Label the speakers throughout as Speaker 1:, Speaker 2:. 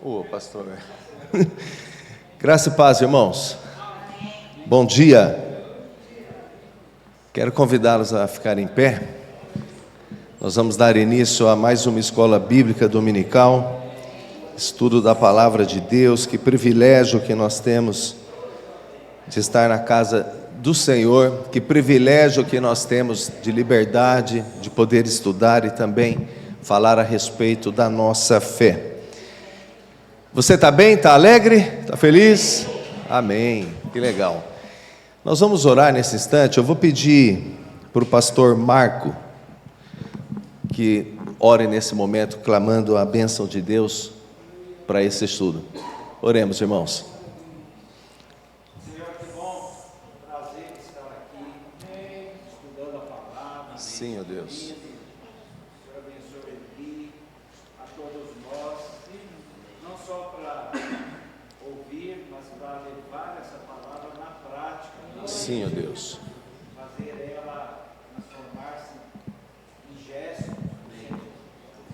Speaker 1: Ô, pastor. Graça e paz, irmãos. Bom dia. Quero convidá-los a ficarem em pé. Nós vamos dar início a mais uma escola bíblica dominical, estudo da palavra de Deus. Que privilégio que nós temos de estar na casa do Senhor, que privilégio que nós temos de liberdade, de poder estudar e também falar a respeito da nossa fé. Você está bem? Está alegre? Está feliz? Amém, que legal. Nós vamos orar nesse instante. Eu vou pedir para o pastor Marco que ore nesse momento, clamando a bênção de Deus para esse estudo. Oremos, irmãos.
Speaker 2: Senhor, que bom, prazer estar aqui, estudando a palavra.
Speaker 1: Sim, ó Deus.
Speaker 2: Senhor, abençoe Eli, a todos nós, não só para ouvir, mas para levar essa palavra na prática.
Speaker 1: Sim, ó Deus.
Speaker 2: Fazer ela transformar-se em gesto.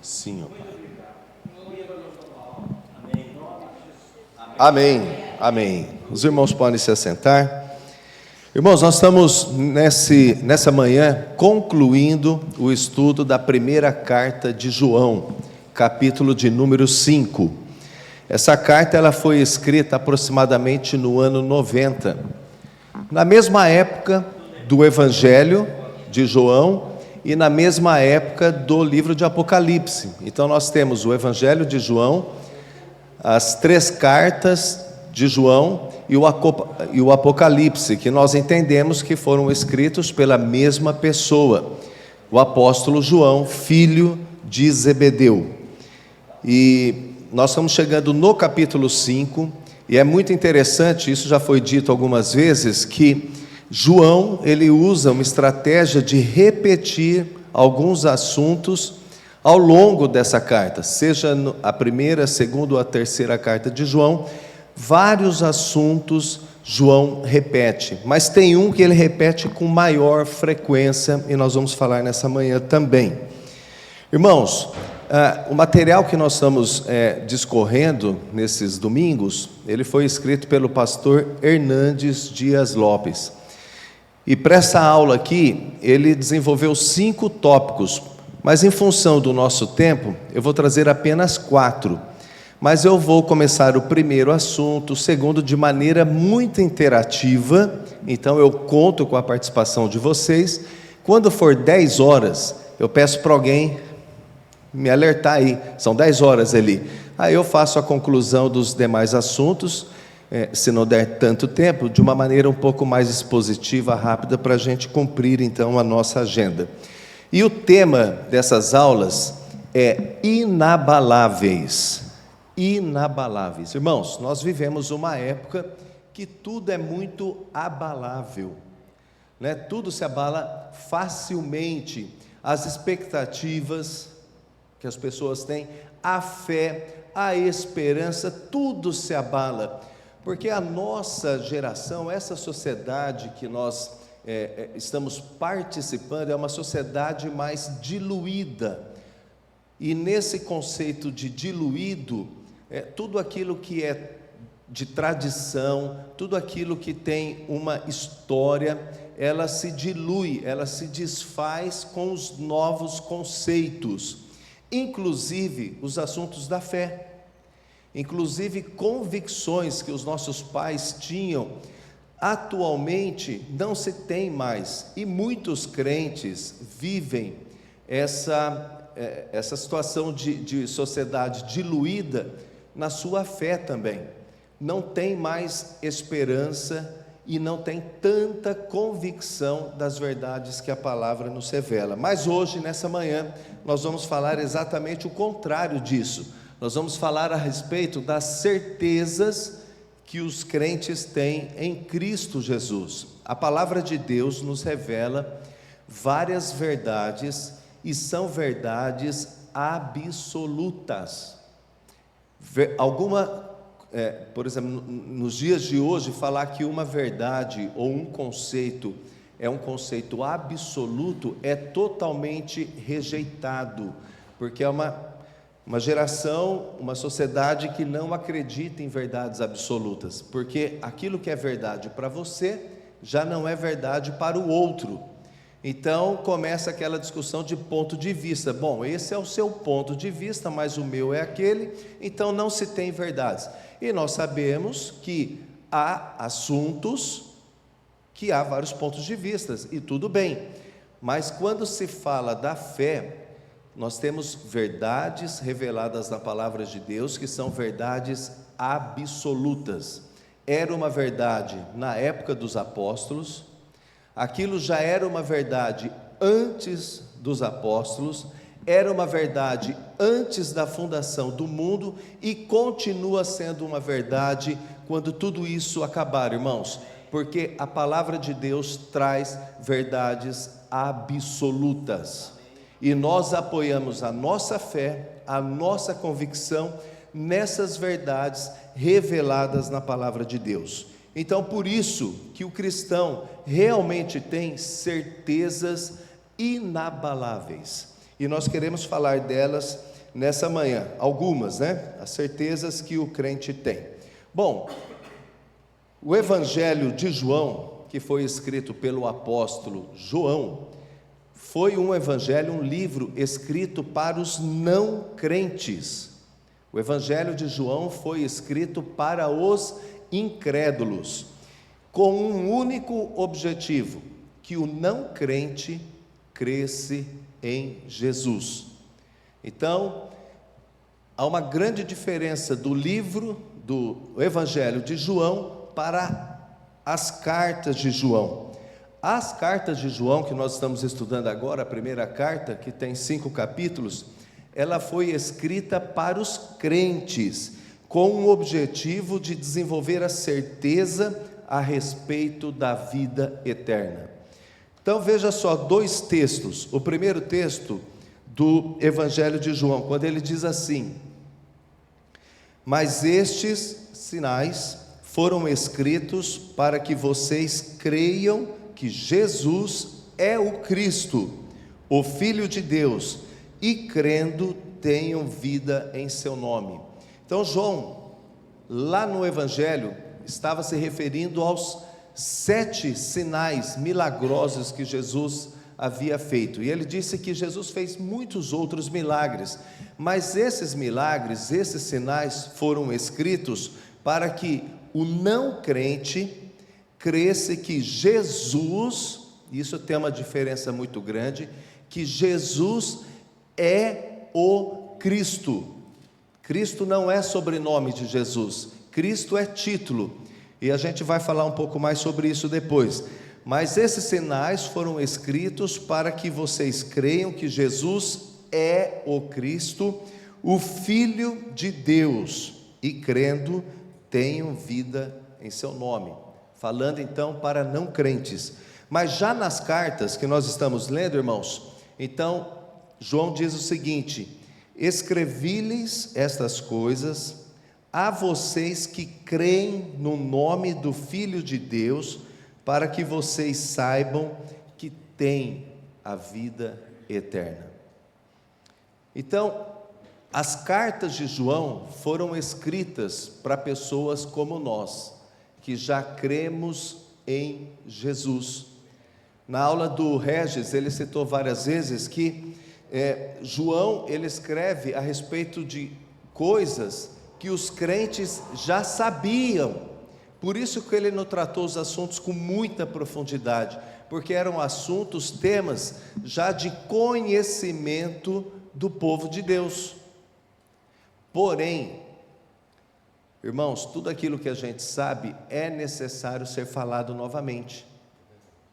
Speaker 1: Sim, ó
Speaker 2: Muito
Speaker 1: Pai.
Speaker 2: obrigado. Amém. Em nome de Jesus.
Speaker 1: Amém, amém. Os irmãos podem se assentar. Irmãos, nós estamos nessa manhã concluindo o estudo da primeira carta de João, capítulo de número 5. Essa carta ela foi escrita aproximadamente no ano 90, na mesma época do Evangelho de João e na mesma época do livro de Apocalipse. Então nós temos o Evangelho de João, as 3 cartas de João e o Apocalipse, que nós entendemos que foram escritos pela mesma pessoa, o apóstolo João, filho de Zebedeu. E nós estamos chegando no capítulo 5, e é muito interessante, isso já foi dito algumas vezes, que João, ele usa uma estratégia de repetir alguns assuntos ao longo dessa carta, seja a primeira, a segunda ou a terceira carta de João. Vários assuntos João repete, mas tem um que ele repete com maior frequência, e nós vamos falar nessa manhã também. Irmãos, o material que nós estamos discorrendo nesses domingos, ele foi escrito pelo pastor Hernandes Dias Lopes. E para essa aula aqui, ele desenvolveu 5 tópicos, mas em função do nosso tempo, eu vou trazer apenas 4. Mas eu vou começar o primeiro assunto, o segundo de maneira muito interativa, então eu conto com a participação de vocês. Quando for 10 horas, eu peço para alguém me alertar aí, são 10 horas ali. Aí eu faço a conclusão dos demais assuntos, se não der tanto tempo, de uma maneira um pouco mais expositiva, rápida, para a gente cumprir então a nossa agenda. E o tema dessas aulas é inabaláveis. Inabaláveis. Irmãos, nós vivemos uma época que tudo é muito abalável, né? Tudo se abala facilmente. As expectativas que as pessoas têm, a fé, a esperança, tudo se abala, porque a nossa geração, essa sociedade que nós estamos participando, é uma sociedade mais diluída, e nesse conceito de diluído, tudo aquilo que é de tradição, tudo aquilo que tem uma história, ela se dilui, ela se desfaz com os novos conceitos, inclusive os assuntos da fé, inclusive convicções que os nossos pais tinham, atualmente não se tem mais, e muitos crentes vivem essa situação de sociedade diluída na sua fé também. Não tem mais esperança e não tem tanta convicção das verdades que a palavra nos revela. Mas hoje, nessa manhã, nós vamos falar exatamente o contrário disso. Nós vamos falar a respeito das certezas que os crentes têm em Cristo Jesus. A palavra de Deus nos revela várias verdades, e são verdades absolutas. Por exemplo, nos dias de hoje, falar que uma verdade ou um conceito é um conceito absoluto é totalmente rejeitado, porque Uma geração, uma sociedade que não acredita em verdades absolutas, porque aquilo que é verdade para você já não é verdade para o outro. Então começa aquela discussão de ponto de vista. Bom, esse é o seu ponto de vista, mas o meu é aquele, então não se tem verdades. E nós sabemos que há assuntos que há vários pontos de vista, e tudo bem. Mas quando se fala da fé, nós temos verdades reveladas na palavra de Deus, que são verdades absolutas. Era uma verdade na época dos apóstolos, aquilo já era uma verdade antes dos apóstolos, era uma verdade antes da fundação do mundo e continua sendo uma verdade quando tudo isso acabar, irmãos, porque a palavra de Deus traz verdades absolutas. E nós apoiamos a nossa fé, a nossa convicção nessas verdades reveladas na palavra de Deus. Então, por isso que o cristão realmente tem certezas inabaláveis. E nós queremos falar delas nessa manhã, algumas, né? As certezas que o crente tem. Bom, o Evangelho de João, que foi escrito pelo apóstolo João, foi um evangelho, um livro escrito para os não crentes. O Evangelho de João foi escrito para os incrédulos, com um único objetivo: que o não crente cresce em Jesus. Então, há uma grande diferença do livro do Evangelho de João para as cartas de João. As cartas de João, que nós estamos estudando agora, a primeira carta, que tem 5 capítulos, ela foi escrita para os crentes, com o objetivo de desenvolver a certeza a respeito da vida eterna. Então veja só 2 textos. O primeiro texto do Evangelho de João, quando ele diz assim: mas estes sinais foram escritos para que vocês creiam que Jesus é o Cristo, o Filho de Deus, e crendo tenham vida em seu nome. Então João, lá no Evangelho, estava se referindo aos 7 sinais milagrosos que Jesus havia feito, e ele disse que Jesus fez muitos outros milagres, mas esses milagres, esses sinais foram escritos para que o não crente cresce que Jesus, isso tem uma diferença muito grande, que Jesus é o Cristo. Cristo não é sobrenome de Jesus, Cristo é título, e a gente vai falar um pouco mais sobre isso depois. Mas esses sinais foram escritos para que vocês creiam que Jesus é o Cristo, o Filho de Deus, e crendo tenham vida em seu nome. Falando então para não crentes. Mas já nas cartas que nós estamos lendo, irmãos, então João diz o seguinte: escrevi-lhes estas coisas a vocês que creem no nome do Filho de Deus, para que vocês saibam que têm a vida eterna. Então, as cartas de João foram escritas para pessoas como nós, que já cremos em Jesus. Na aula do Regis, ele citou várias vezes que João, ele escreve a respeito de coisas que os crentes já sabiam. Por isso que ele não tratou os assuntos com muita profundidade, porque eram assuntos, temas já de conhecimento do povo de Deus. Porém, irmãos, tudo aquilo que a gente sabe é necessário ser falado novamente.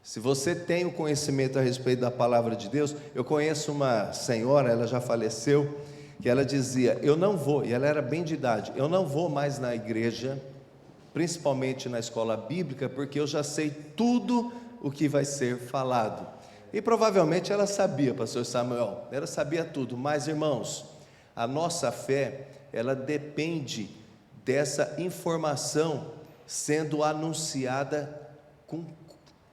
Speaker 1: Se você tem o conhecimento a respeito da palavra de Deus, eu conheço uma senhora, ela já faleceu, que ela dizia: eu não vou, e ela era bem de idade, eu não vou mais na igreja, principalmente na escola bíblica, porque eu já sei tudo o que vai ser falado. E provavelmente ela sabia, pastor Samuel, ela sabia tudo. Mas irmãos, a nossa fé, ela depende dessa informação sendo anunciada com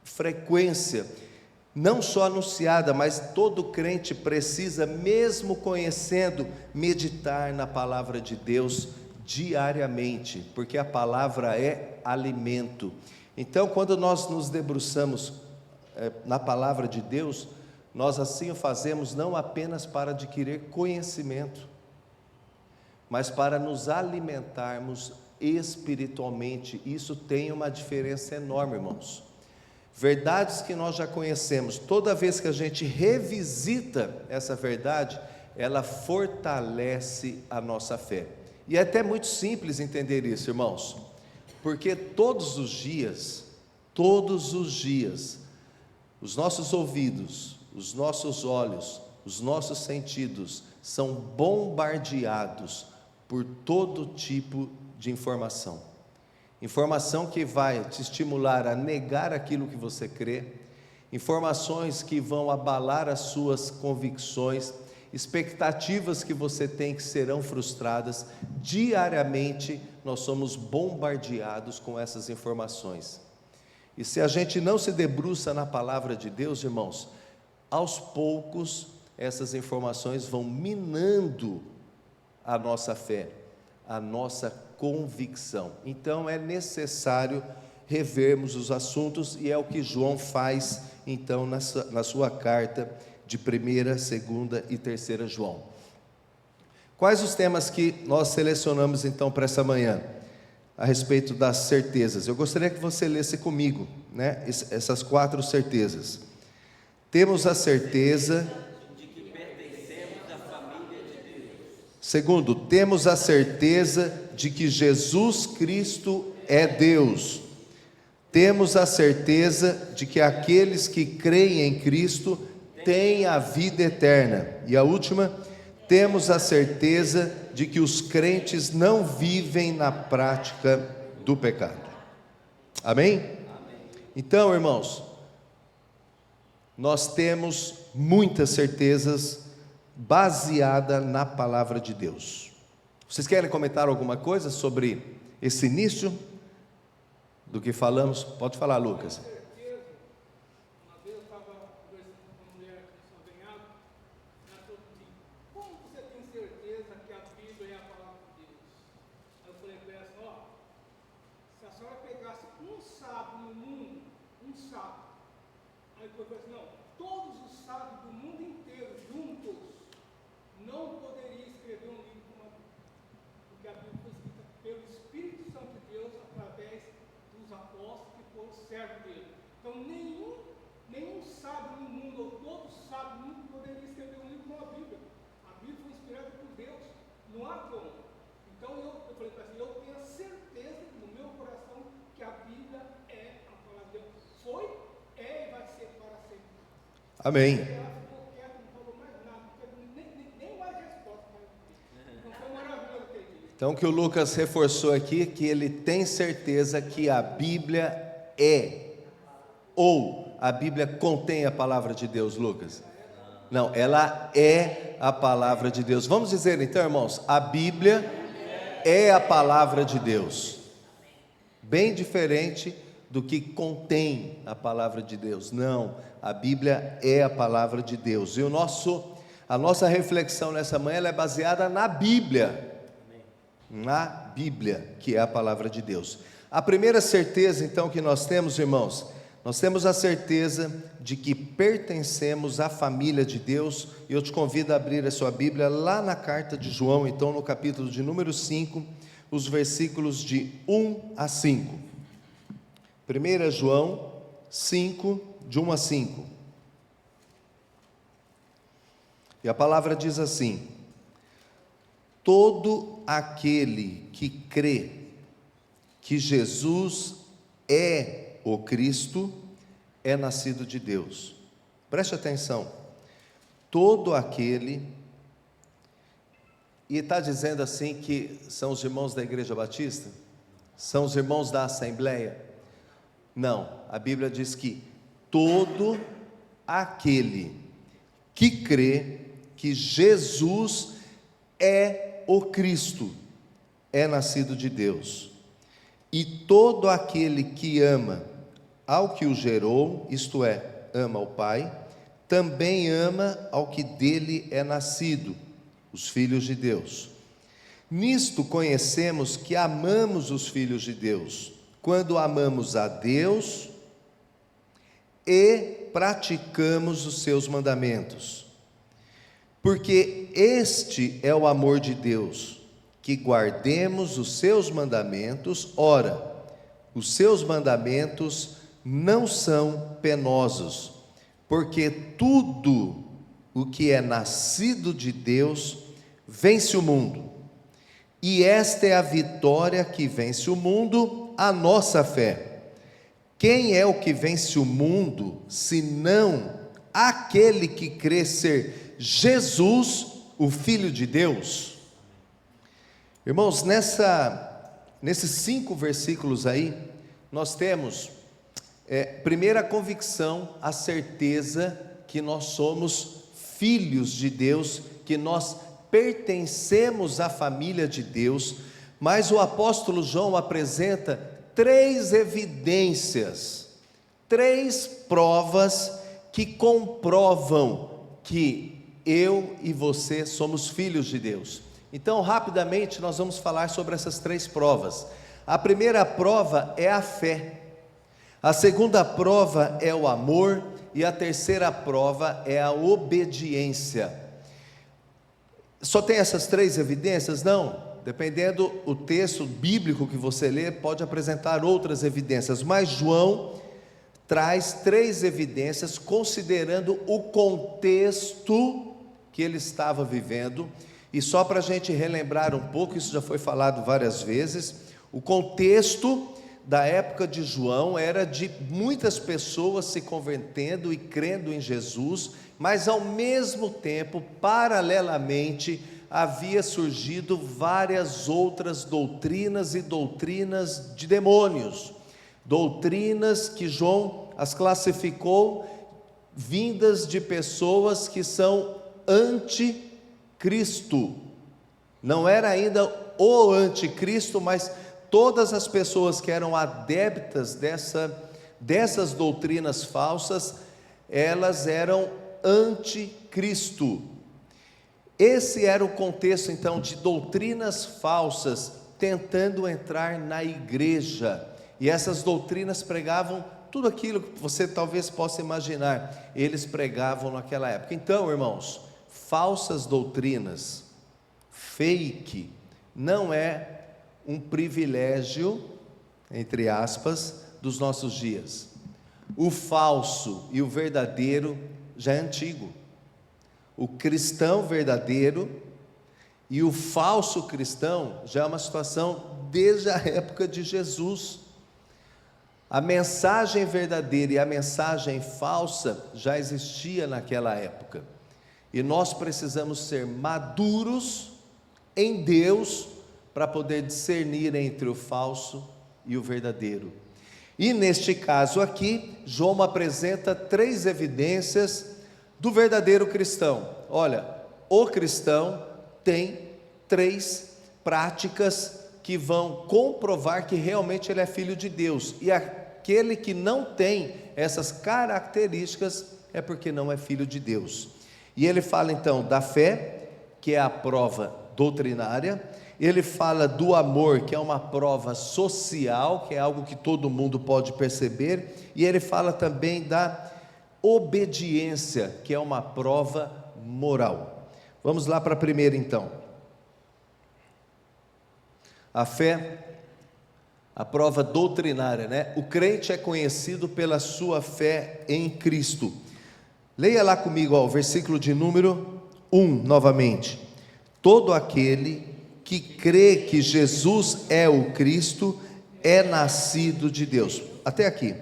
Speaker 1: frequência. não só anunciada, mas todo crente precisa, mesmo conhecendo, meditar na palavra de Deus diariamente, porque a palavra é alimento. Então, quando nós nos debruçamos na palavra de Deus, nós assim o fazemos não apenas para adquirir conhecimento, mas para nos alimentarmos espiritualmente. Isso tem uma diferença enorme, irmãos. Verdades que nós já conhecemos, toda vez que a gente revisita essa verdade, ela fortalece a nossa fé. E é até muito simples entender isso, irmãos, porque todos os dias, os nossos ouvidos, os nossos olhos, os nossos sentidos são bombardeados por todo tipo de informação. Informação que vai te estimular a negar aquilo que você crê, informações que vão abalar as suas convicções, expectativas que você tem que serão frustradas. Diariamente nós somos bombardeados com essas informações. E se a gente não se debruça na palavra de Deus, irmãos, aos poucos essas informações vão minando a nossa fé, a nossa convicção. Então é necessário revermos os assuntos, e é o que João faz então na sua carta de 1ª, 2ª e 3ª João. Quais os temas que nós selecionamos então para essa manhã? A respeito das certezas. Eu gostaria que você lesse comigo, né, essas 4 certezas. Temos a certeza
Speaker 2: de que pertencemos à família de Deus.
Speaker 1: Segundo, temos a certeza de que Jesus Cristo é Deus. Temos a certeza de que aqueles que creem em Cristo têm a vida eterna. E a última, temos a certeza de que os crentes não vivem na prática do pecado. Amém? Então, irmãos, nós temos muitas certezas baseadas na palavra de Deus. Vocês querem comentar alguma coisa sobre esse início do que falamos? Pode falar, Lucas.
Speaker 3: Uma vez eu estava conversando com uma mulher aqui em Sovenhado, ela falou assim: como você tem certeza que a Bíblia é a palavra de Deus? Aí eu falei para ela assim: ó, se a senhora pegasse um sábio no mundo, um sábio, aí depois eu falei assim: não, todos os sábios do mundo inteiro juntos não poderiam escrever um livro como a Bíblia, porque a Bíblia foi escrita pelo Espírito Santo de Deus através dos apóstolos que foram servos dele. Então nenhum sábio no mundo, ou todo sábio no mundo, poderia escrever um livro como a Bíblia. A Bíblia foi inspirada por Deus, não há como. Então eu falei para assim: eu tenho a certeza no meu coração que a Bíblia é a palavra de Deus. Foi, é e vai ser para sempre.
Speaker 1: Amém.
Speaker 3: Ela ficou quieta, não falou mais nada, nem mais resposta. Então foi maravilhoso aquele dia.
Speaker 1: Então, o que o Lucas reforçou aqui, que ele tem certeza que a Bíblia é, ou a Bíblia contém a palavra de Deus, Lucas? Não, ela é a palavra de Deus. Vamos dizer então, irmãos, a Bíblia é a palavra de Deus. Bem diferente do que contém a palavra de Deus. Não, a Bíblia é a palavra de Deus. E a nossa reflexão nessa manhã ela é baseada na Bíblia. Na Bíblia, que é a palavra de Deus. A primeira certeza então que nós temos, irmãos, nós temos a certeza de que pertencemos à família de Deus. E eu te convido a abrir a sua Bíblia lá na carta de João, então no capítulo de número 5, os versículos de 1 a 5. 1 João 5, de 1 a 5. E a palavra diz assim: todo aquele que crê que Jesus é o Cristo é nascido de Deus. Preste atenção. Todo aquele, e está dizendo assim que são os irmãos da Igreja Batista? São os irmãos da Assembleia? Não, a Bíblia diz que todo aquele que crê que Jesus é o Cristo é nascido de Deus. E todo aquele que ama ao que o gerou, isto é, ama o Pai, também ama ao que dele é nascido, os filhos de Deus. Nisto conhecemos que amamos os filhos de Deus, quando amamos a Deus e praticamos os seus mandamentos. Porque este é o amor de Deus, que guardemos os seus mandamentos. Ora, os seus mandamentos não são penosos, porque tudo o que é nascido de Deus vence o mundo. E esta é a vitória que vence o mundo, a nossa fé. Quem é o que vence o mundo, senão aquele que crê ser Jesus, o Filho de Deus? Irmãos, nesses 5 versículos aí, nós temos, primeira convicção, a certeza que nós somos filhos de Deus, que nós pertencemos à família de Deus. Mas o apóstolo João apresenta 3 evidências, 3 provas que comprovam que eu e você somos filhos de Deus. Então, rapidamente, nós vamos falar sobre essas 3 provas. A primeira prova é a fé, a segunda prova é o amor, e a terceira prova é a obediência. Só tem essas 3 evidências? Não. Dependendo o texto bíblico que você lê, pode apresentar outras evidências, mas João traz 3 evidências, considerando o contexto que ele estava vivendo. E só para a gente relembrar um pouco, isso já foi falado várias vezes, o contexto da época de João era de muitas pessoas se convertendo e crendo em Jesus, mas ao mesmo tempo, paralelamente, havia surgido várias outras doutrinas e doutrinas de demônios, doutrinas que João as classificou vindas de pessoas que são anticristo. Não era ainda o anticristo, mas todas as pessoas que eram adeptas dessas doutrinas falsas, elas eram anticristo. Esse era o contexto então de doutrinas falsas tentando entrar na igreja, e essas doutrinas pregavam tudo aquilo que você talvez possa imaginar, eles pregavam naquela época. Então, irmãos, falsas doutrinas, fake, não é um privilégio, entre aspas, dos nossos dias. O falso e o verdadeiro já é antigo. O cristão verdadeiro e o falso cristão já é uma situação desde a época de Jesus. A mensagem verdadeira e a mensagem falsa já existia naquela época, e nós precisamos ser maduros em Deus para poder discernir entre o falso e o verdadeiro. E neste caso aqui, João apresenta 3 evidências do verdadeiro cristão. Olha, o cristão tem 3 práticas que vão comprovar que realmente ele é filho de Deus, e aquele que não tem essas características é porque não é filho de Deus. E ele fala então da fé, que é a prova doutrinária. Ele fala do amor, que é uma prova social, que é algo que todo mundo pode perceber, e ele fala também da obediência, que é uma prova moral. Vamos lá para a primeira então. A fé, a prova doutrinária, né? O crente é conhecido pela sua fé em Cristo. Leia lá comigo, o versículo de número 1, novamente. Todo aquele que crê que Jesus é o Cristo é nascido de Deus. Até aqui.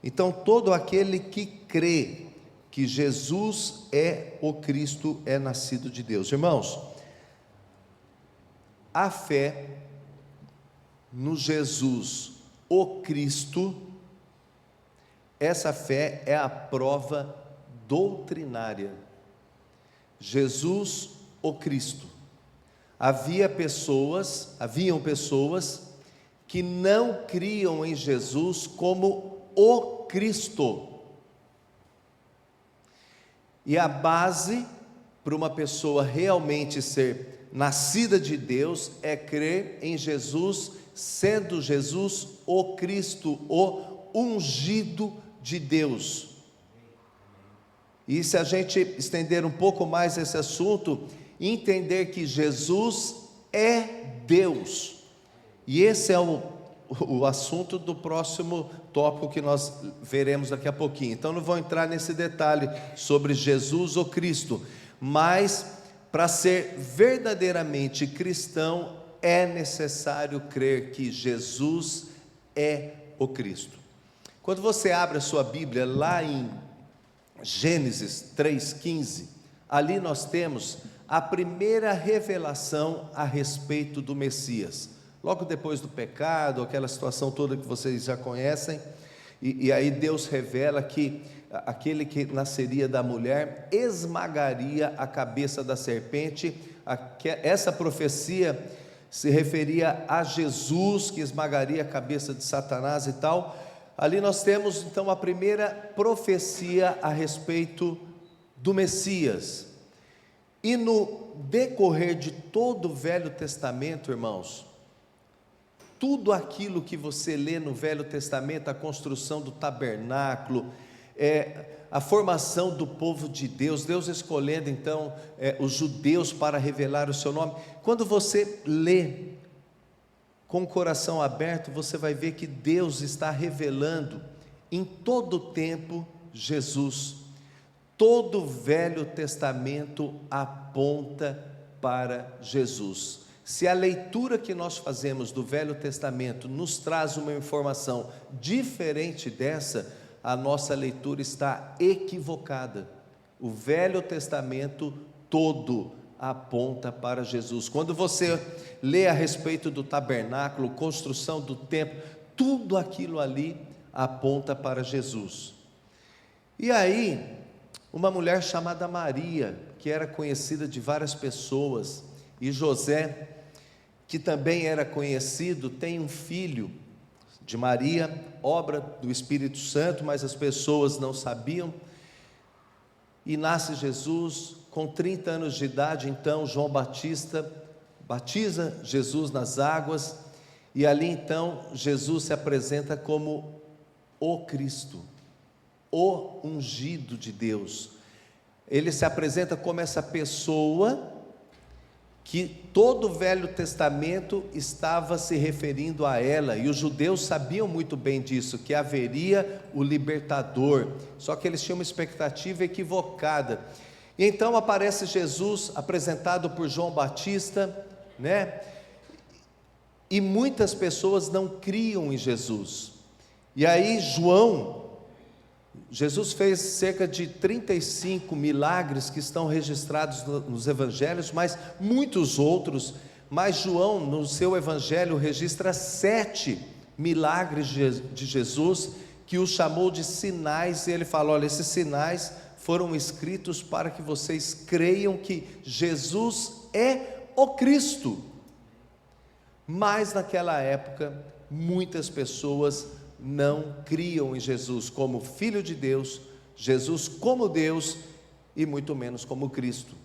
Speaker 1: Então, todo aquele que crê que Jesus é o Cristo é nascido de Deus. Irmãos, a fé no Jesus, o Cristo, essa fé é a prova doutrinária. Jesus, o Cristo. Haviam pessoas que não criam em Jesus como o Cristo. E a base para uma pessoa realmente ser nascida de Deus é crer em Jesus, sendo Jesus o Cristo, o ungido de Deus. E se a gente estender um pouco mais esse assunto, entender que Jesus é Deus. E esse é o assunto do próximo tópico que nós veremos daqui a pouquinho. Então não vou entrar nesse detalhe sobre Jesus ou Cristo, mas para ser verdadeiramente cristão é necessário crer que Jesus é o Cristo. Quando você abre a sua Bíblia lá em Gênesis 3,15, ali nós temos a primeira revelação a respeito do Messias. Logo depois do pecado, aquela situação toda que vocês já conhecem, e aí Deus revela que aquele que nasceria da mulher esmagaria a cabeça da serpente. Essa profecia se referia a Jesus, que esmagaria a cabeça de Satanás e tal. Ali nós temos então a primeira profecia a respeito do Messias. E no decorrer de todo o Velho Testamento, irmãos, tudo aquilo que você lê no Velho Testamento, a construção do tabernáculo, a formação do povo de Deus, Deus escolhendo então os judeus para revelar o seu nome. Quando você lê com o coração aberto, você vai ver que Deus está revelando em todo o tempo Jesus. Todo o Velho Testamento aponta para Jesus. Se a leitura que nós fazemos do Velho Testamento nos traz uma informação diferente dessa, a nossa leitura está equivocada. O Velho Testamento todo aponta para Jesus. Quando você lê a respeito do tabernáculo, construção do templo, tudo aquilo ali aponta para Jesus. E aí, uma mulher chamada Maria, que era conhecida de várias pessoas, e José, que também era conhecido, tem um filho de Maria, obra do Espírito Santo, mas as pessoas não sabiam, e nasce Jesus. Com 30 anos de idade, então, João Batista batiza Jesus nas águas, e ali então, Jesus se apresenta como o Cristo, o ungido de Deus. Ele se apresenta como essa pessoa que todo o Velho Testamento estava se referindo a ela, e os judeus sabiam muito bem disso, que haveria o libertador, só que eles tinham uma expectativa equivocada. E então aparece Jesus, apresentado por João Batista, né? E muitas pessoas não criam em Jesus. E aí Jesus fez cerca de 35 milagres que estão registrados nos evangelhos, mas muitos outros. Mas João, no seu evangelho, registra 7 milagres de Jesus, que o chamou de sinais, e ele fala: olha, esses sinais foram escritos para que vocês creiam que Jesus é o Cristo. Mas naquela época, muitas pessoas não criam em Jesus como Filho de Deus, Jesus como Deus, e muito menos como Cristo.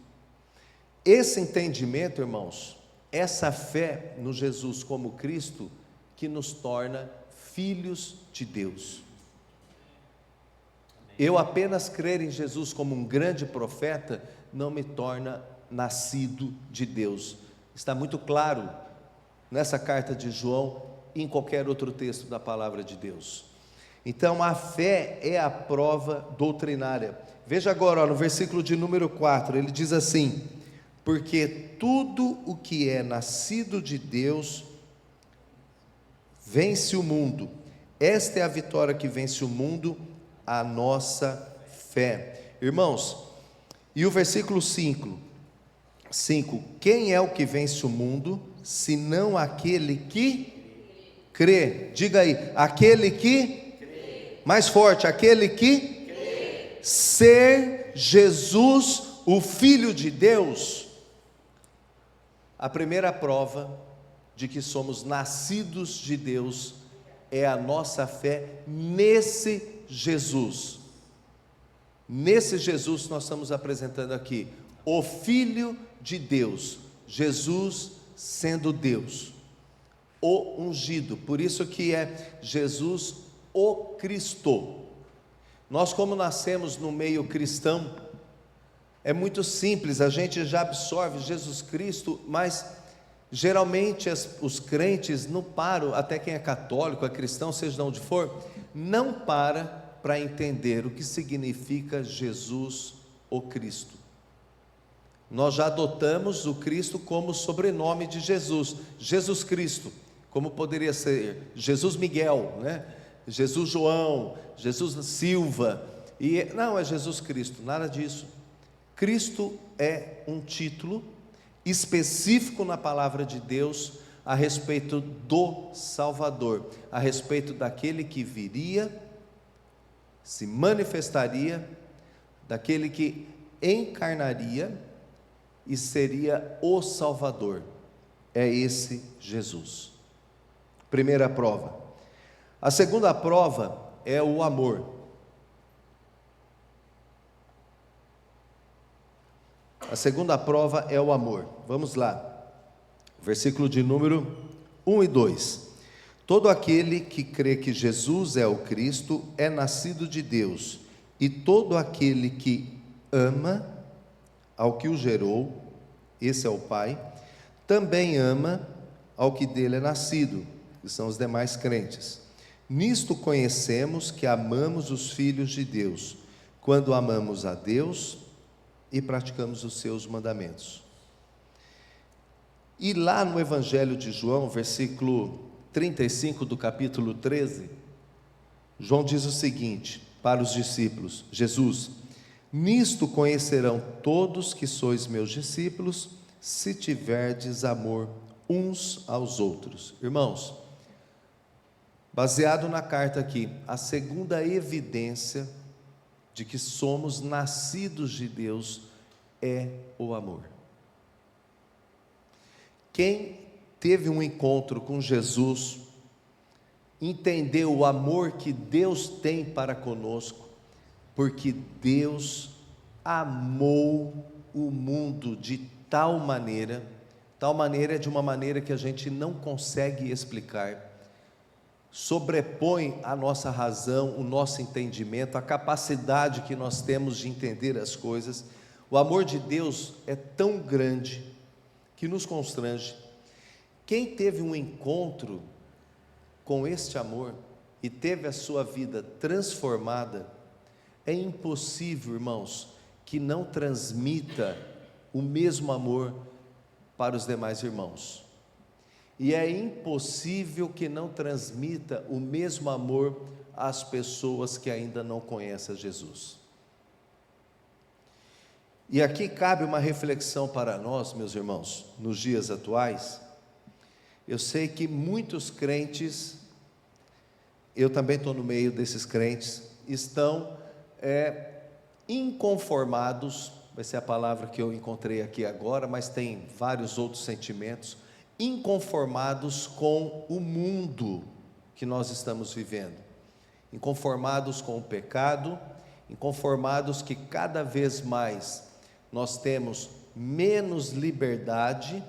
Speaker 1: Esse entendimento, irmãos, essa fé no Jesus como Cristo, que nos torna filhos de Deus. Eu apenas crer em Jesus como um grande profeta não me torna nascido de Deus. Está muito claro nessa carta de João e em qualquer outro texto da palavra de Deus. Então a fé é a prova doutrinária. Veja agora, no versículo de número 4, ele diz assim: porque tudo o que é nascido de Deus vence o mundo. Esta é a vitória que vence o mundo, a nossa fé. Irmãos, e o versículo 5: quem é o que vence o mundo, senão aquele que crê? Diga aí, aquele que crê. Mais forte, aquele que crê. Ser Jesus o Filho de Deus. A primeira prova de que somos nascidos de Deus é a nossa fé nesse Jesus. Nesse Jesus nós estamos apresentando aqui o Filho de Deus, Jesus sendo Deus, o ungido, por isso que é Jesus o Cristo. Nós, como nascemos no meio cristão, é muito simples, a gente já absorve Jesus Cristo, mas geralmente os crentes não param, até quem é católico, é cristão, seja de onde for, não para entender o que significa Jesus o Cristo. Nós já adotamos o Cristo como sobrenome de Jesus, Jesus Cristo, como poderia ser Jesus Miguel, né? Jesus João, Jesus Silva, e não, é Jesus Cristo, nada disso. Cristo é um título específico na palavra de Deus a respeito do Salvador, a respeito daquele que viria, se manifestaria, daquele que encarnaria e seria o Salvador. É esse Jesus. Primeira prova. A segunda prova é o amor. A segunda prova é o amor. Vamos lá. Versículo de número 1 e 2. Todo aquele que crê que Jesus é o Cristo é nascido de Deus, e todo aquele que ama ao que o gerou, esse é o Pai, também ama ao que dele é nascido, que são os demais crentes. Nisto conhecemos que amamos os filhos de Deus, quando amamos a Deus e praticamos os seus mandamentos. E lá no Evangelho de João, versículo 35 do capítulo 13, João diz o seguinte para os discípulos: Jesus, nisto conhecerão todos que sois meus discípulos, se tiverdes amor uns aos outros. Irmãos, baseado na carta aqui, a segunda evidência de que somos nascidos de Deus é o amor. Quem teve um encontro com Jesus, entendeu o amor que Deus tem para conosco, porque Deus amou o mundo de tal maneira, de uma maneira que a gente não consegue explicar, sobrepõe a nossa razão, o nosso entendimento, a capacidade que nós temos de entender as coisas. O amor de Deus é tão grande que nos constrange. Quem teve um encontro com este amor e teve a sua vida transformada, é impossível, irmãos, que não transmita o mesmo amor para os demais irmãos. E é impossível que não transmita o mesmo amor às pessoas que ainda não conhecem a Jesus. E aqui cabe uma reflexão para nós, meus irmãos, nos dias atuais. Eu sei que muitos crentes, eu também estou no meio desses crentes, estão inconformados, vai ser a palavra que eu encontrei aqui agora, mas tem vários outros sentimentos, inconformados com o mundo que nós estamos vivendo, inconformados com o pecado, inconformados que cada vez mais nós temos menos liberdade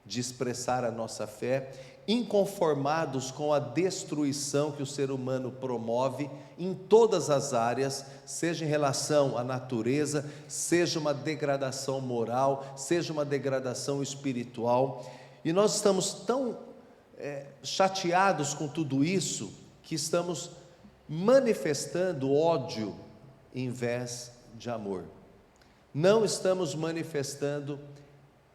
Speaker 1: de expressar a nossa fé, inconformados com a destruição que o ser humano promove em todas as áreas, seja em relação à natureza, seja uma degradação moral, seja uma degradação espiritual, e nós estamos tão chateados com tudo isso, que estamos manifestando ódio em vez de amor. Não estamos manifestando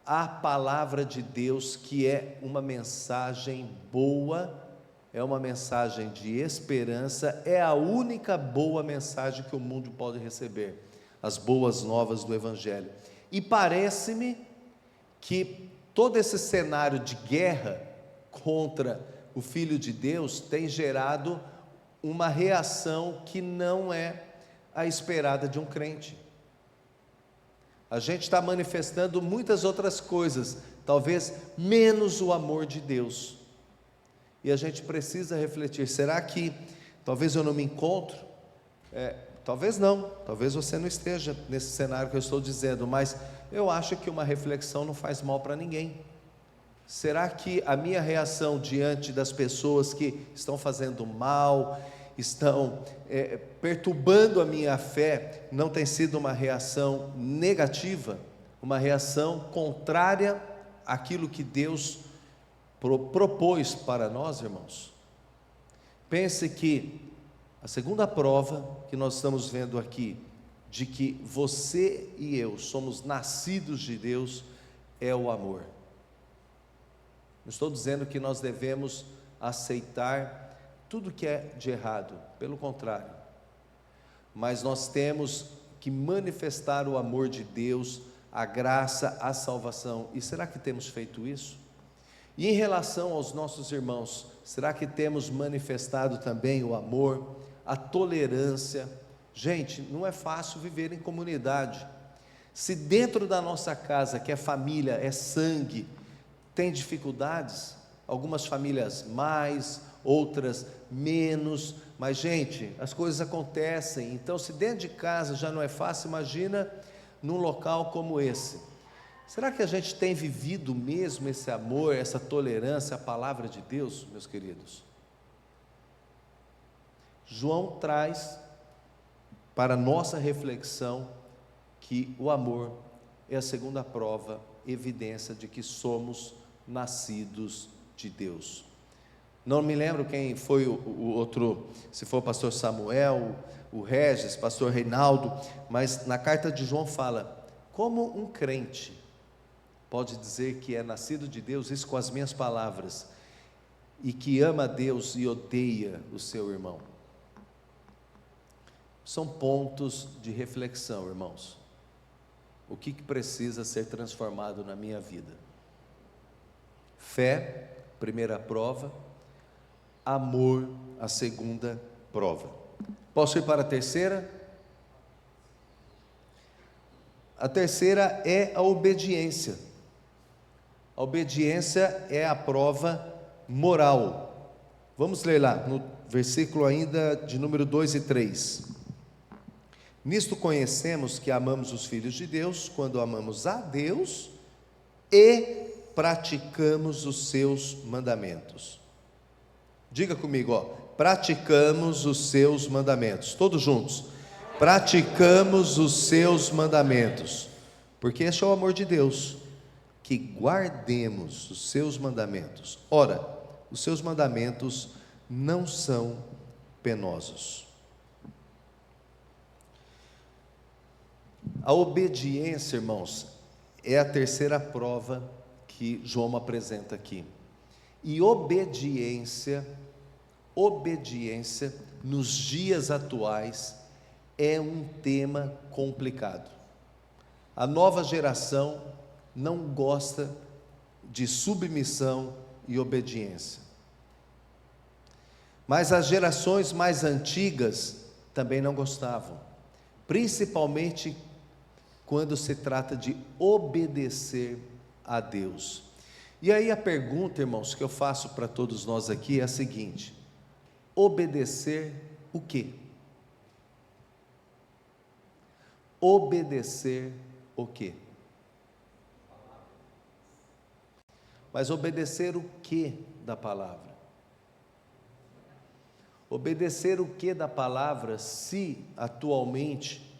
Speaker 1: a palavra de Deus, que é uma mensagem boa, é uma mensagem de esperança, é a única boa mensagem que o mundo pode receber, as boas novas do Evangelho. E parece-me que todo esse cenário de guerra contra o Filho de Deus tem gerado uma reação que não é a esperada de um crente. A gente está manifestando muitas outras coisas, talvez menos o amor de Deus. E a gente precisa refletir, será que talvez eu não me encontro Talvez não, talvez você não esteja nesse cenário que eu estou dizendo, mas eu acho que uma reflexão não faz mal para ninguém. Será que a minha reação diante das pessoas que estão fazendo mal, estão perturbando a minha fé, não tem sido uma reação negativa, uma reação contrária àquilo que Deus propôs para nós, irmãos? Pense que a segunda prova que nós estamos vendo aqui, de que você e eu somos nascidos de Deus, é o amor. Não estou dizendo que nós devemos aceitar tudo que é de errado, pelo contrário, mas nós temos que manifestar o amor de Deus, a graça, a salvação. E será que temos feito isso? E em relação aos nossos irmãos, será que temos manifestado também o amor, a tolerância? Gente, não é fácil viver em comunidade. Se dentro da nossa casa, que é família, é sangue, tem dificuldades, algumas famílias mais, outras menos, mas gente, as coisas acontecem. Então, se dentro de casa já não é fácil, imagina num local como esse. Será que a gente tem vivido mesmo esse amor, essa tolerância, a palavra de Deus, meus queridos? João traz para nossa reflexão que o amor é a segunda prova, evidência de que somos nascidos de Deus. Não me lembro quem foi o outro, se foi o pastor Samuel, o Regis, pastor Reinaldo, mas na carta de João fala, como um crente pode dizer que é nascido de Deus, isso com as minhas palavras, e que ama a Deus e odeia o seu irmão? São pontos de reflexão, irmãos. O que precisa ser transformado na minha vida? Fé, primeira prova. Amor, a segunda prova. Posso ir para a terceira? A terceira é a obediência. A obediência é a prova moral. Vamos ler lá, no versículo ainda de número 2 e 3. Nisto conhecemos que amamos os filhos de Deus, quando amamos a Deus e praticamos os seus mandamentos. Diga comigo, praticamos os seus mandamentos, todos juntos, praticamos os seus mandamentos, porque este é o amor de Deus, que guardemos os seus mandamentos. Ora, os seus mandamentos não são penosos. A obediência, irmãos, é a terceira prova que João apresenta aqui. E obediência nos dias atuais é um tema complicado. A nova geração não gosta de submissão e obediência. Mas as gerações mais antigas também não gostavam, principalmente quando se trata de obedecer a Deus. E aí a pergunta, irmãos, que eu faço para todos nós aqui é a seguinte: obedecer o quê? Obedecer o quê? Mas obedecer o quê da palavra? Obedecer o quê da palavra, se atualmente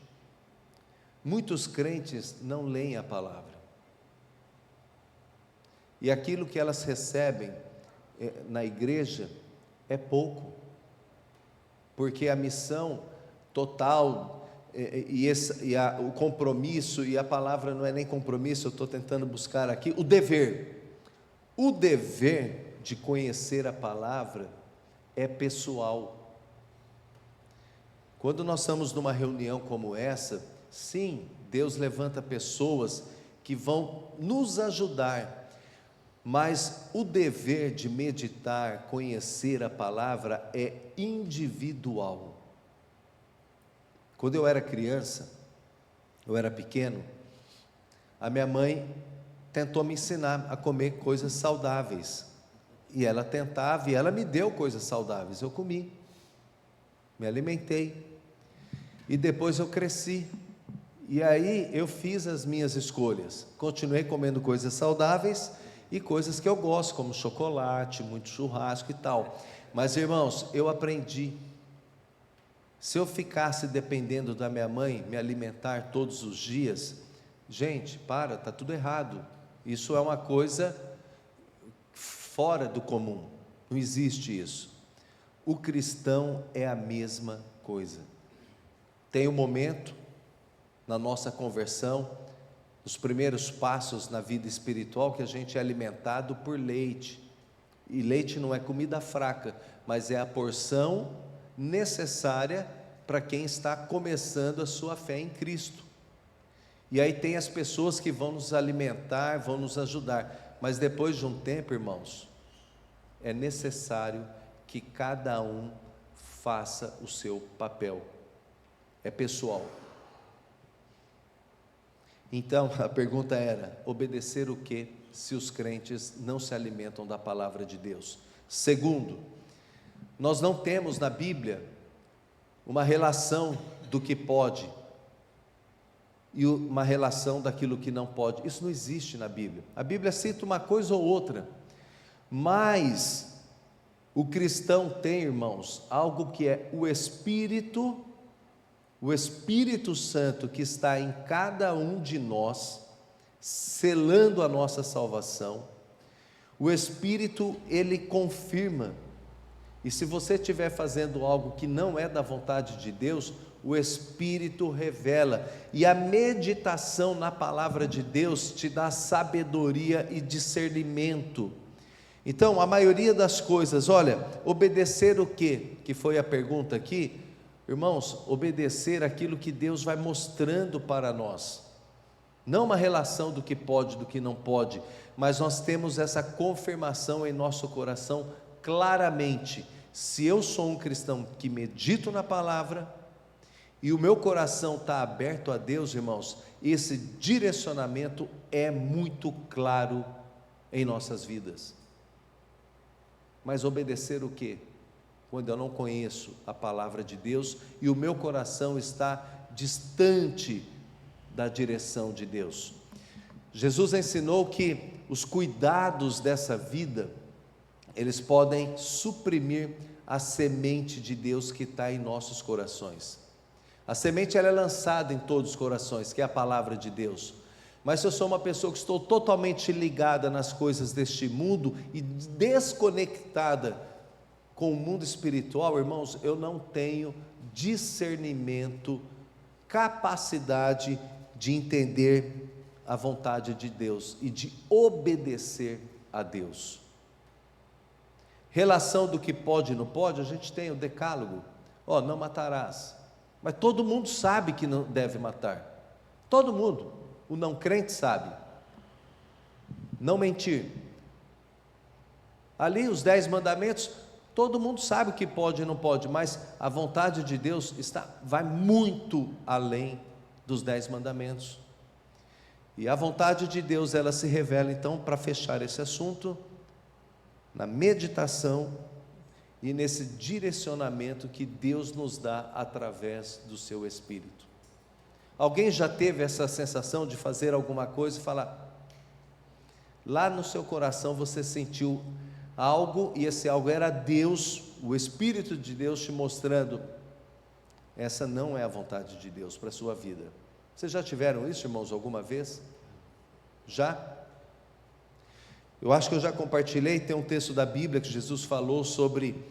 Speaker 1: muitos crentes não leem a palavra? E aquilo que elas recebem na igreja é pouco, porque a missão total o compromisso, e a palavra não é nem compromisso, eu estou tentando buscar aqui, o dever de conhecer a palavra é pessoal. Quando nós estamos numa reunião como essa, sim, Deus levanta pessoas que vão nos ajudar, mas o dever de meditar, conhecer a palavra é individual. Quando eu era criança, eu era pequeno, a minha mãe tentou me ensinar a comer coisas saudáveis, e ela tentava, e ela me deu coisas saudáveis, eu comi, me alimentei. E depois eu cresci. E aí eu fiz as minhas escolhas. Continuei comendo coisas saudáveis e coisas que eu gosto, como chocolate, muito churrasco e tal. Mas, irmãos, eu aprendi. Se eu ficasse dependendo da minha mãe me alimentar todos os dias, gente, está tudo errado. Isso é uma coisa fora do comum. Não existe isso. O cristão é a mesma coisa. Tem um momento na nossa conversão, nos primeiros passos na vida espiritual, que a gente é alimentado por leite. E leite não é comida fraca, mas é a porção necessária para quem está começando a sua fé em Cristo. E aí tem as pessoas que vão nos alimentar, vão nos ajudar, mas depois de um tempo, irmãos, é necessário que cada um faça o seu papel. É pessoal. Então a pergunta era: obedecer o quê, se os crentes não se alimentam da palavra de Deus? Segundo, nós não temos na Bíblia uma relação do que pode e uma relação daquilo que não pode. Isso não existe na Bíblia. A Bíblia cita uma coisa ou outra, mas o cristão tem, irmãos, algo que é o Espírito Santo que está em cada um de nós, selando a nossa salvação. O Espírito, ele confirma. E se você estiver fazendo algo que não é da vontade de Deus, o Espírito revela. E a meditação na palavra de Deus te dá sabedoria e discernimento. Então, a maioria das coisas, olha, obedecer o quê? Que foi a pergunta aqui. Irmãos, obedecer aquilo que Deus vai mostrando para nós. Não uma relação do que pode, do que não pode, mas nós temos essa confirmação em nosso coração claramente. Se eu sou um cristão que medito na palavra e o meu coração está aberto a Deus, irmãos, esse direcionamento é muito claro em nossas vidas. Mas obedecer o quê? Quando eu não conheço a palavra de Deus e o meu coração está distante da direção de Deus. Jesus ensinou que os cuidados dessa vida, eles podem suprimir a semente de Deus que está em nossos corações. A semente, ela é lançada em todos os corações, que é a palavra de Deus. Mas se eu sou uma pessoa que estou totalmente ligada nas coisas deste mundo e desconectada com o mundo espiritual, irmãos, eu não tenho discernimento, capacidade de entender a vontade de Deus e de obedecer a Deus. Relação do que pode e não pode, a gente tem o decálogo, não matarás, mas todo mundo sabe que não deve matar, todo mundo, o não crente sabe, não mentir, ali os 10 mandamentos, todo mundo sabe o que pode e não pode, mas a vontade de Deus vai muito além dos 10 mandamentos, e a vontade de Deus, ela se revela então, para fechar esse assunto, na meditação e nesse direcionamento que Deus nos dá através do seu Espírito. Alguém já teve essa sensação de fazer alguma coisa e falar, lá no seu coração você sentiu algo, e esse algo era Deus, o Espírito de Deus te mostrando, essa não é a vontade de Deus para a sua vida. Vocês já tiveram isso, irmãos, alguma vez? Já? Eu acho que eu já compartilhei, tem um texto da Bíblia que Jesus falou sobre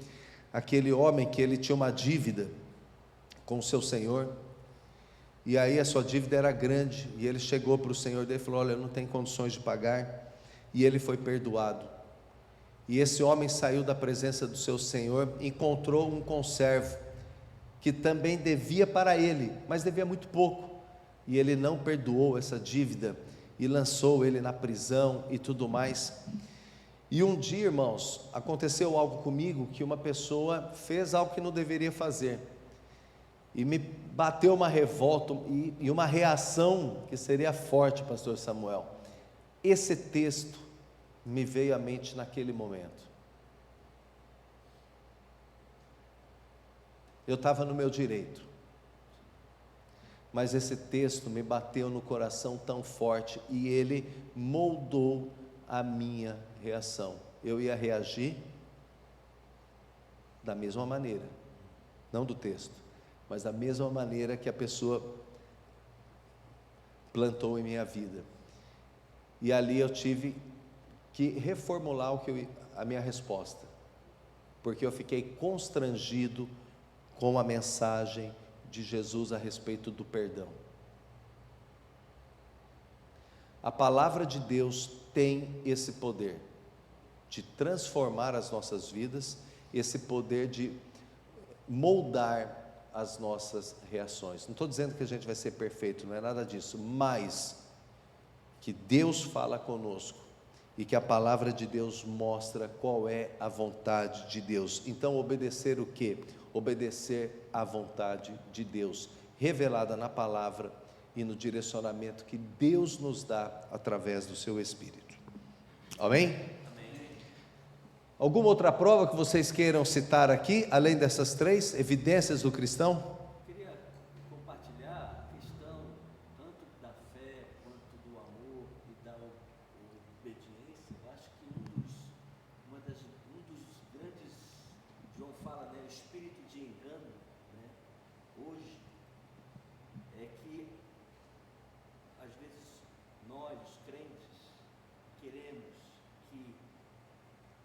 Speaker 1: aquele homem que ele tinha uma dívida com o seu Senhor, e aí a sua dívida era grande, e ele chegou para o Senhor dele e falou, olha, eu não tenho condições de pagar, e ele foi perdoado. E esse homem saiu da presença do seu Senhor, encontrou um conservo, que também devia para ele, mas devia muito pouco, e ele não perdoou essa dívida, e lançou ele na prisão e tudo mais. E um dia, irmãos, aconteceu algo comigo, que uma pessoa fez algo que não deveria fazer, e me bateu uma revolta, e uma reação que seria forte, pastor Samuel. Esse texto me veio à mente naquele momento. Eu estava no meu direito, mas esse texto me bateu no coração tão forte e ele moldou a minha reação. Eu ia reagir da mesma maneira, não do texto, mas da mesma maneira que a pessoa plantou em minha vida. E ali eu tive que reformular a minha resposta, porque eu fiquei constrangido com a mensagem de Jesus a respeito do perdão. A palavra de Deus tem esse poder de transformar as nossas vidas, esse poder de moldar as nossas reações. Não estou dizendo que a gente vai ser perfeito, não é nada disso, mas que Deus fala conosco e que a palavra de Deus mostra qual é a vontade de Deus. Então, obedecer o quê? Obedecer à vontade de Deus, revelada na palavra e no direcionamento que Deus nos dá através do seu Espírito. Amém? Alguma outra prova que vocês queiram citar aqui, além dessas três evidências do cristão?
Speaker 4: Queria compartilhar a questão tanto da fé quanto do amor e da obediência. Eu acho que um dos grandes, João fala, né, o espírito de engano, né, hoje, é que às vezes nós, os crentes, queremos que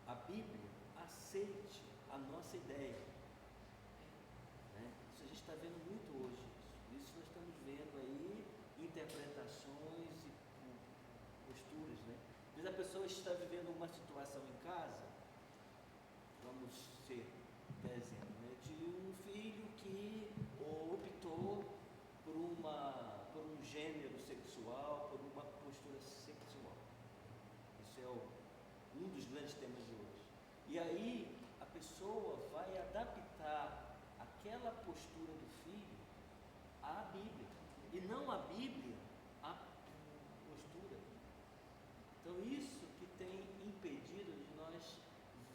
Speaker 4: a Bíblia aceite a nossa ideia, né? Isso a gente está vendo muito hoje, isso nós estamos vendo aí interpretações e posturas, né? Às vezes a pessoa está vivendo uma situação em casa, vamos ser, por exemplo, né, de um filho que optou por um gênero sexual, por uma postura sexual. Isso é um dos grandes temas de hoje. E aí a pessoa vai adaptar aquela postura do filho à Bíblia, e não a Bíblia à postura. Então isso que tem impedido de nós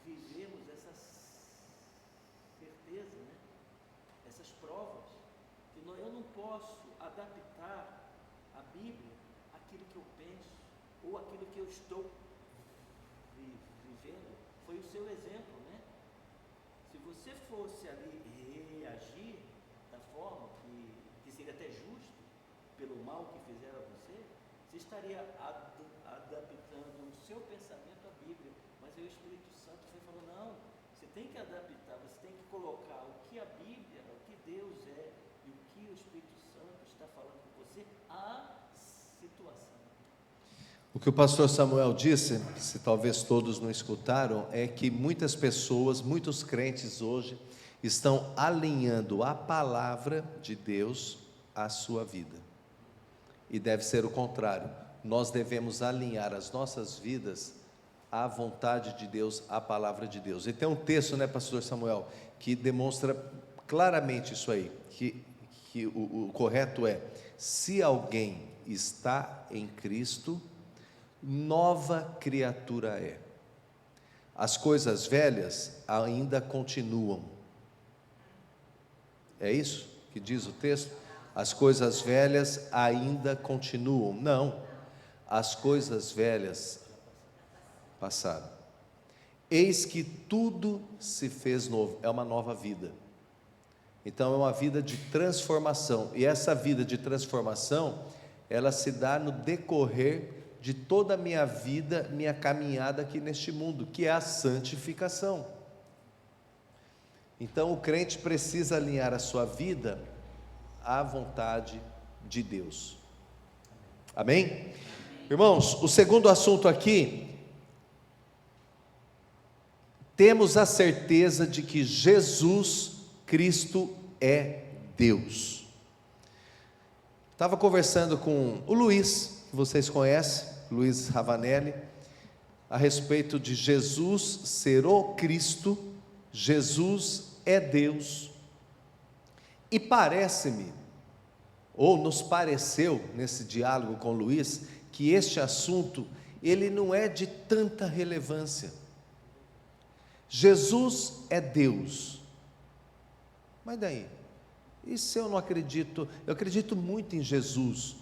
Speaker 4: vivermos essa certeza, né? Essas provas, que eu não posso adaptar a Bíblia àquilo que eu penso, ou àquilo que eu estou vivendo. Foi o seu exemplo, né? Se você fosse ali reagir da forma que seria até justo pelo mal que fizeram a você, você estaria adaptando o seu pensamento à Bíblia. Mas aí o Espírito Santo foi falando, não, você tem que adaptar, você tem que colocar o que a Bíblia, o que Deus é e o que o Espírito Santo está falando com você à situação.
Speaker 1: O que o pastor Samuel disse, se talvez todos não escutaram, é que muitas pessoas, muitos crentes hoje, estão alinhando a palavra de Deus à sua vida. E deve ser o contrário. Nós devemos alinhar as nossas vidas à vontade de Deus, à palavra de Deus. E tem um texto, né, pastor Samuel, que demonstra claramente isso aí, que o correto é: se alguém está em Cristo, nova criatura é. As coisas velhas ainda continuam. É isso que diz o texto? As coisas velhas ainda continuam. Não, as coisas velhas passaram. Eis que tudo se fez novo. É uma nova vida. Então é uma vida de transformação. E essa vida de transformação, ela se dá no decorrer de toda a minha vida, minha caminhada aqui neste mundo, que é a santificação. Então o crente precisa alinhar a sua vida à vontade de Deus. Amém? Irmãos, o segundo assunto aqui, temos a certeza de que Jesus Cristo é Deus. Estava conversando com o Luiz, que vocês conhecem, Luiz Ravanelli, a respeito de Jesus ser o Cristo. Jesus é Deus, e parece-me, ou nos pareceu nesse diálogo com Luiz, que este assunto, ele não é de tanta relevância. Jesus é Deus, mas daí? E se eu não acredito? Eu acredito muito em Jesus,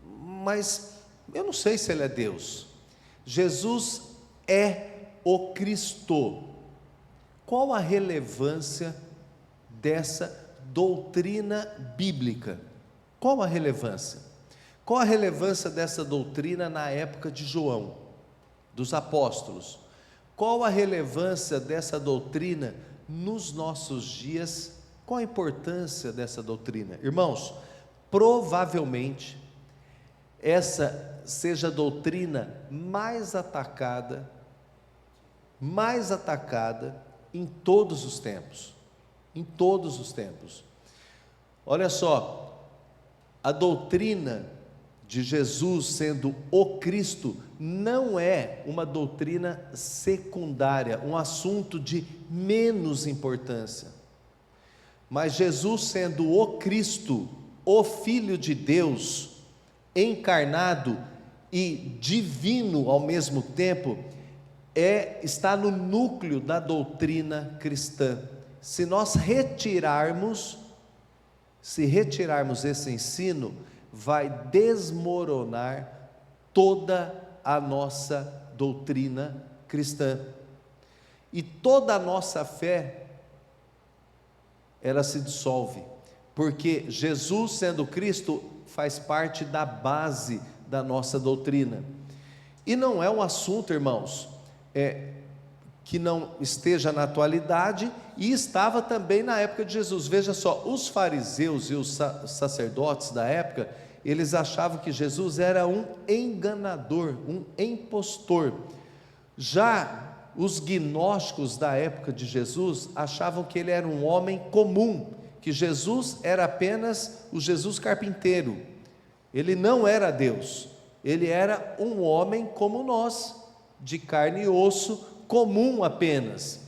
Speaker 1: mas eu não sei se Ele é Deus. Jesus é o Cristo. Qual a relevância dessa doutrina bíblica? Qual a relevância? Qual a relevância dessa doutrina na época de João, dos apóstolos? Qual a relevância dessa doutrina nos nossos dias? Qual a importância dessa doutrina? Irmãos, provavelmente essa seja a doutrina mais atacada em todos os tempos. Em todos os tempos. Olha só, a doutrina de Jesus sendo o Cristo não é uma doutrina secundária, um assunto de menos importância. Mas Jesus sendo o Cristo, o Filho de Deus, encarnado e divino ao mesmo tempo, está no núcleo da doutrina cristã. Se nós retirarmos esse ensino, vai desmoronar toda a nossa doutrina cristã. E toda a nossa fé, ela se dissolve, porque Jesus sendo Cristo faz parte da base da nossa doutrina. E não é um assunto, irmãos, que não esteja na atualidade, e estava também na época de Jesus. Veja só, os fariseus e os sacerdotes da época, eles achavam que Jesus era um enganador, um impostor. Já os gnósticos da época de Jesus achavam que ele era um homem comum, que Jesus era apenas o Jesus carpinteiro. Ele não era Deus, ele era um homem como nós, de carne e osso, comum apenas.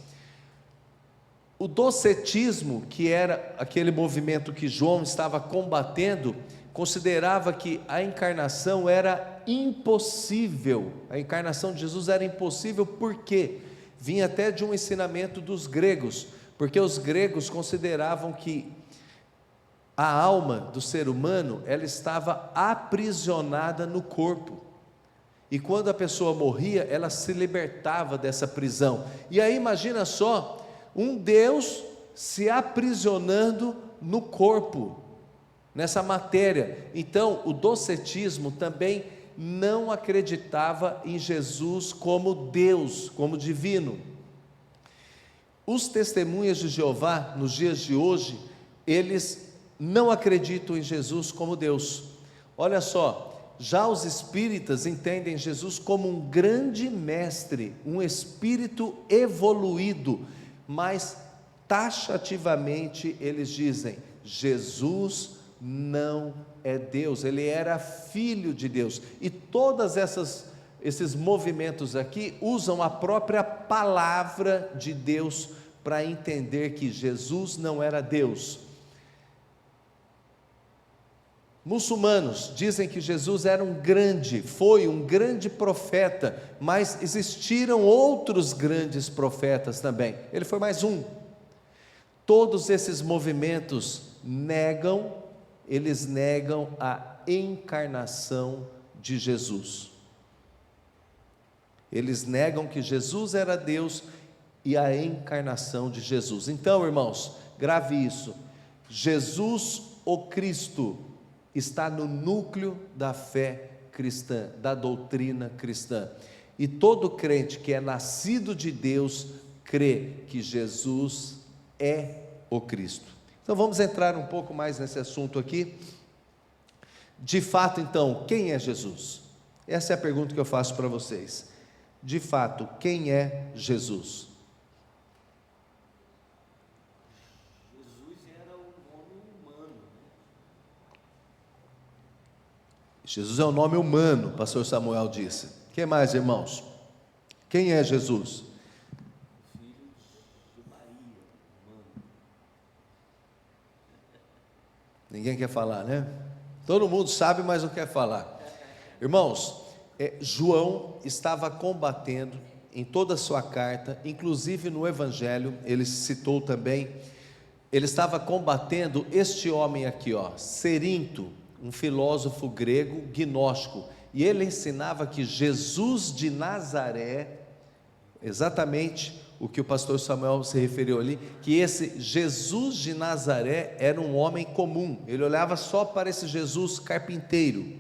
Speaker 1: O docetismo, que era aquele movimento que João estava combatendo, considerava que a encarnação era impossível. A encarnação de Jesus era impossível, porque vinha até de um ensinamento dos gregos, porque os gregos consideravam que a alma do ser humano, ela estava aprisionada no corpo, e quando a pessoa morria, ela se libertava dessa prisão. E aí imagina só, um Deus se aprisionando no corpo, nessa matéria. Então o docetismo também não acreditava em Jesus como Deus, como divino. Os testemunhas de Jeová, nos dias de hoje, eles não acreditam em Jesus como Deus. Olha só, já os espíritas entendem Jesus como um grande mestre, um espírito evoluído, mas taxativamente eles dizem: Jesus não é Deus, ele era filho de Deus. E todas esses movimentos aqui usam a própria palavra de Deus para entender que Jesus não era Deus. Muçulmanos dizem que Jesus era foi um grande profeta, mas existiram outros grandes profetas também. Ele foi mais um. Todos esses movimentos negam a encarnação de Jesus. Eles negam que Jesus era Deus e a encarnação de Jesus. Então, irmãos, grave isso: Jesus, o Cristo, está no núcleo da fé cristã, da doutrina cristã. E todo crente que é nascido de Deus crê que Jesus é o Cristo. Então vamos entrar um pouco mais nesse assunto aqui. De fato, então, quem é Jesus? Essa é a pergunta que eu faço para vocês. De fato, quem é Jesus? Jesus é um nome humano, o pastor Samuel disse. O que mais, irmãos? Quem é Jesus?
Speaker 4: Filho de Maria, humano.
Speaker 1: Ninguém quer falar, né? Todo mundo sabe, mas não quer falar. Irmãos, João estava combatendo em toda a sua carta, inclusive no Evangelho, ele citou também ele estava combatendo este homem aqui, ó, Cerinto, um filósofo grego gnóstico, e ele ensinava que Jesus de Nazaré, exatamente o que o pastor Samuel se referiu ali, que esse Jesus de Nazaré era um homem comum, ele olhava só para esse Jesus carpinteiro,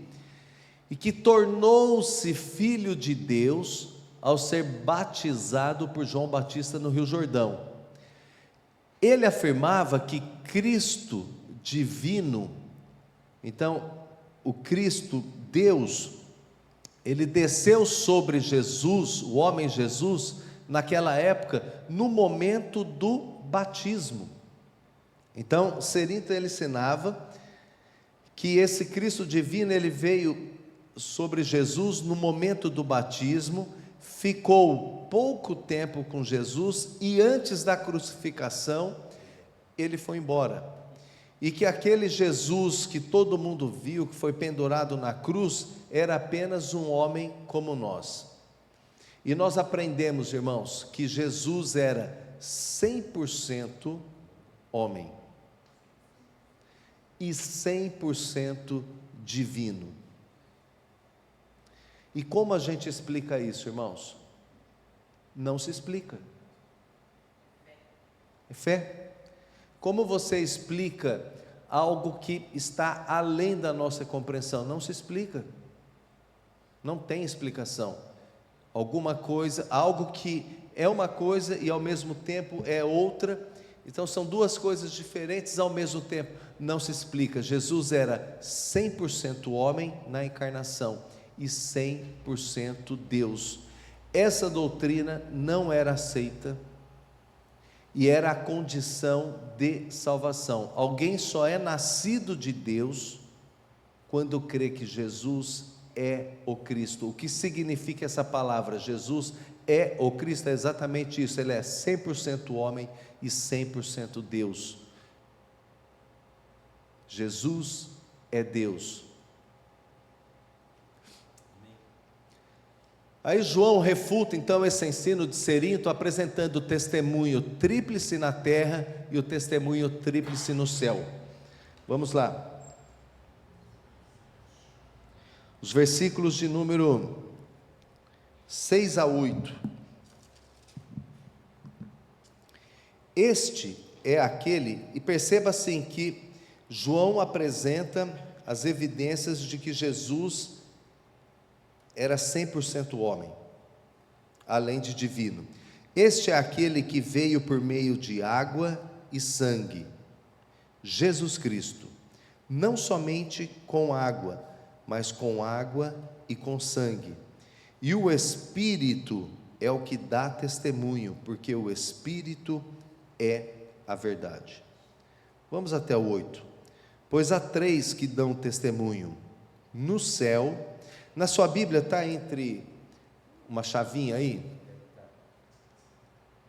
Speaker 1: e que tornou-se filho de Deus ao ser batizado por João Batista no Rio Jordão. Ele afirmava que Cristo divino, então o Cristo Deus, ele desceu sobre Jesus, o homem Jesus, naquela época, no momento do batismo. Então, Cerinto ele ensinava que esse Cristo divino, ele veio sobre Jesus no momento do batismo, ficou pouco tempo com Jesus e antes da crucificação, ele foi embora. E que aquele Jesus que todo mundo viu, que foi pendurado na cruz, era apenas um homem como nós. E nós aprendemos, irmãos, que Jesus era 100% homem e 100% divino. E como a gente explica isso, irmãos? Não se explica. É fé. Como você explica algo que está além da nossa compreensão? Não se explica. Não tem explicação. Alguma coisa, algo que é uma coisa e ao mesmo tempo é outra. Então são duas coisas diferentes ao mesmo tempo. Não se explica. Jesus era 100% homem na encarnação e 100% Deus. Essa doutrina não era aceita e era a condição de salvação. Alguém só é nascido de Deus quando crê que Jesus é o Cristo. O que significa essa palavra? Jesus é o Cristo, é exatamente isso. Ele é 100% homem e 100% Deus. Jesus é Deus. Aí João refuta então esse ensino de Cerinto, apresentando o testemunho tríplice na terra e o testemunho tríplice no céu. Vamos lá. Os versículos de número 6 a 8. Este é aquele, e perceba assim que João apresenta as evidências de que Jesus era 100% homem, além de divino. Este é aquele que veio por meio de água e sangue, Jesus Cristo, não somente com água, mas com água e com sangue. E o Espírito é o que dá testemunho, porque o Espírito é a verdade. Vamos até o 8. Pois há 3 que dão testemunho no céu. Na sua Bíblia está entre uma chavinha aí?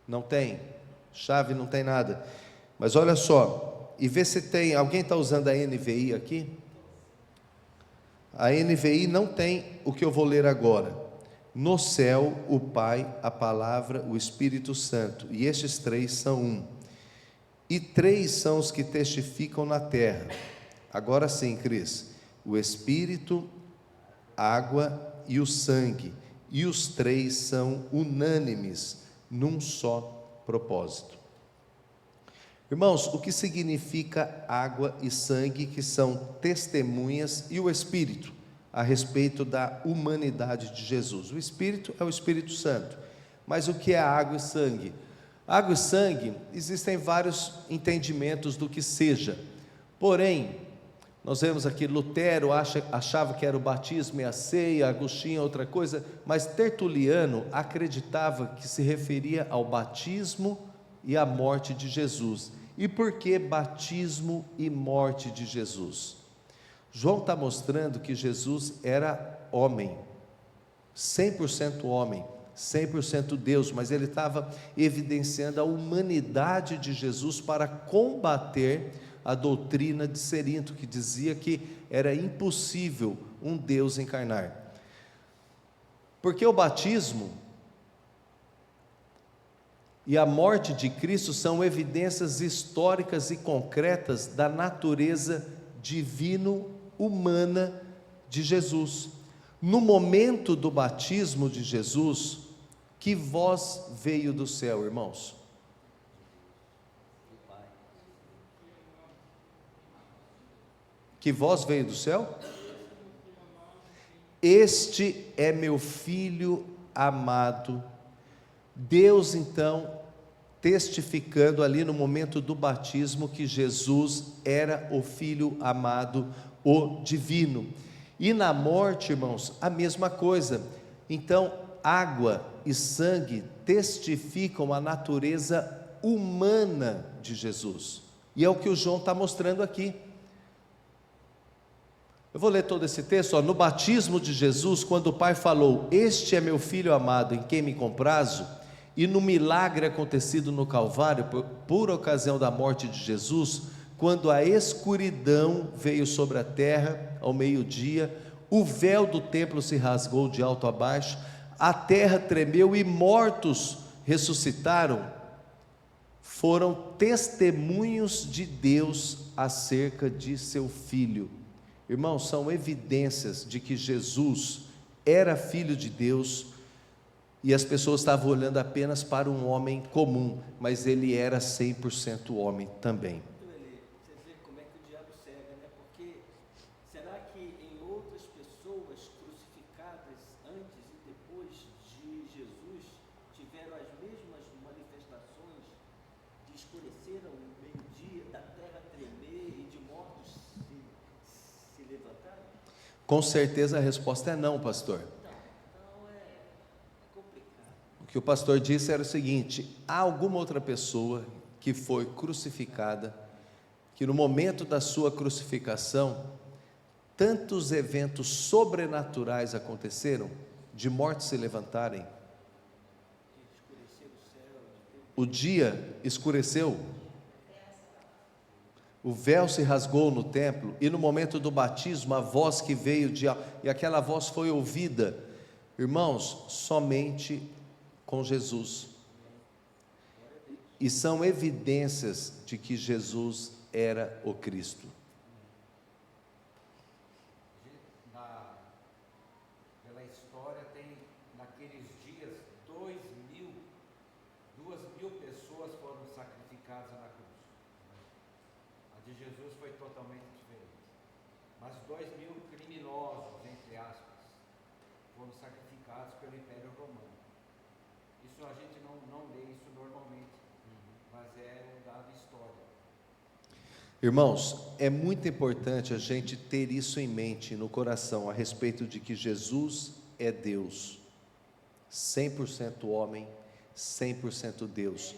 Speaker 1: Não tem? Chave não tem nada. Mas olha só, e vê se tem, alguém está usando a NVI aqui? A NVI não tem o que eu vou ler agora. No céu, o Pai, a Palavra, o Espírito Santo, e estes 3 são um. E 3 são os que testificam na terra. Agora sim, Cris, o Espírito, água e o sangue, e os 3 são unânimes num só propósito. Irmãos, o que significa água e sangue, que são testemunhas, e o Espírito, a respeito da humanidade de Jesus? O Espírito é o Espírito Santo, mas o que é água e sangue? Água e sangue, existem vários entendimentos do que seja, porém, nós vemos aqui, Lutero achava que era o batismo e a ceia, Agostinho outra coisa, mas Tertuliano acreditava que se referia ao batismo e à morte de Jesus. E por que batismo e morte de Jesus? João está mostrando que Jesus era homem, 100% homem, 100% Deus, mas ele estava evidenciando a humanidade de Jesus para combater a doutrina de Cerinto, que dizia que era impossível um Deus encarnar. Porque o batismo, e a morte de Cristo são evidências históricas e concretas da natureza divino-humana de Jesus. No momento do batismo de Jesus, que voz veio do céu, irmãos? Que voz veio do céu? Este é meu filho amado. Deus, então, testificando ali no momento do batismo que Jesus era o filho amado, o divino. E na morte, irmãos, a mesma coisa. Então, água e sangue testificam a natureza humana de Jesus. E é o que o João está mostrando aqui. Eu vou ler todo esse texto, ó. No batismo de Jesus, quando o Pai falou, este é meu Filho amado, em quem me comprazo, e no milagre acontecido no Calvário, por ocasião da morte de Jesus, quando a escuridão veio sobre a terra, ao meio-dia, o véu do templo se rasgou de alto a baixo, a terra tremeu e mortos ressuscitaram, foram testemunhos de Deus acerca de seu Filho. Irmãos, são evidências de que Jesus era Filho de Deus, e as pessoas estavam olhando apenas para um homem comum, mas ele era 100% homem também.
Speaker 4: Você vê como é que o diabo cega, né? Porque será que em outras pessoas crucificadas antes e depois de Jesus tiveram as mesmas manifestações de escurecer ao meio-dia, da terra tremer e de mortos se levantarem?
Speaker 1: Com certeza a resposta é não, pastor.
Speaker 4: Então é complicado.
Speaker 1: O que o pastor disse era o seguinte: há alguma outra pessoa que foi crucificada, que no momento da sua crucificação, tantos eventos sobrenaturais aconteceram, de mortos se levantarem, o dia escureceu, o véu se rasgou no templo, e no momento do batismo, a voz que veio e aquela voz foi ouvida, irmãos, somente com Jesus. E são evidências de que Jesus era o Cristo.
Speaker 2: Pela história, tem naqueles dias 2.000 pessoas foram sacrificadas na cruz. A de Jesus foi totalmente diferente. Mas 2.000 criminosos, entre aspas, foram sacrificados pelo Império Romano. Isso a gente não lê isso normalmente, mas é um dado histórico.
Speaker 1: Irmãos, é muito importante a gente ter isso em mente, no coração, a respeito de que Jesus é Deus, 100% homem, 100% Deus.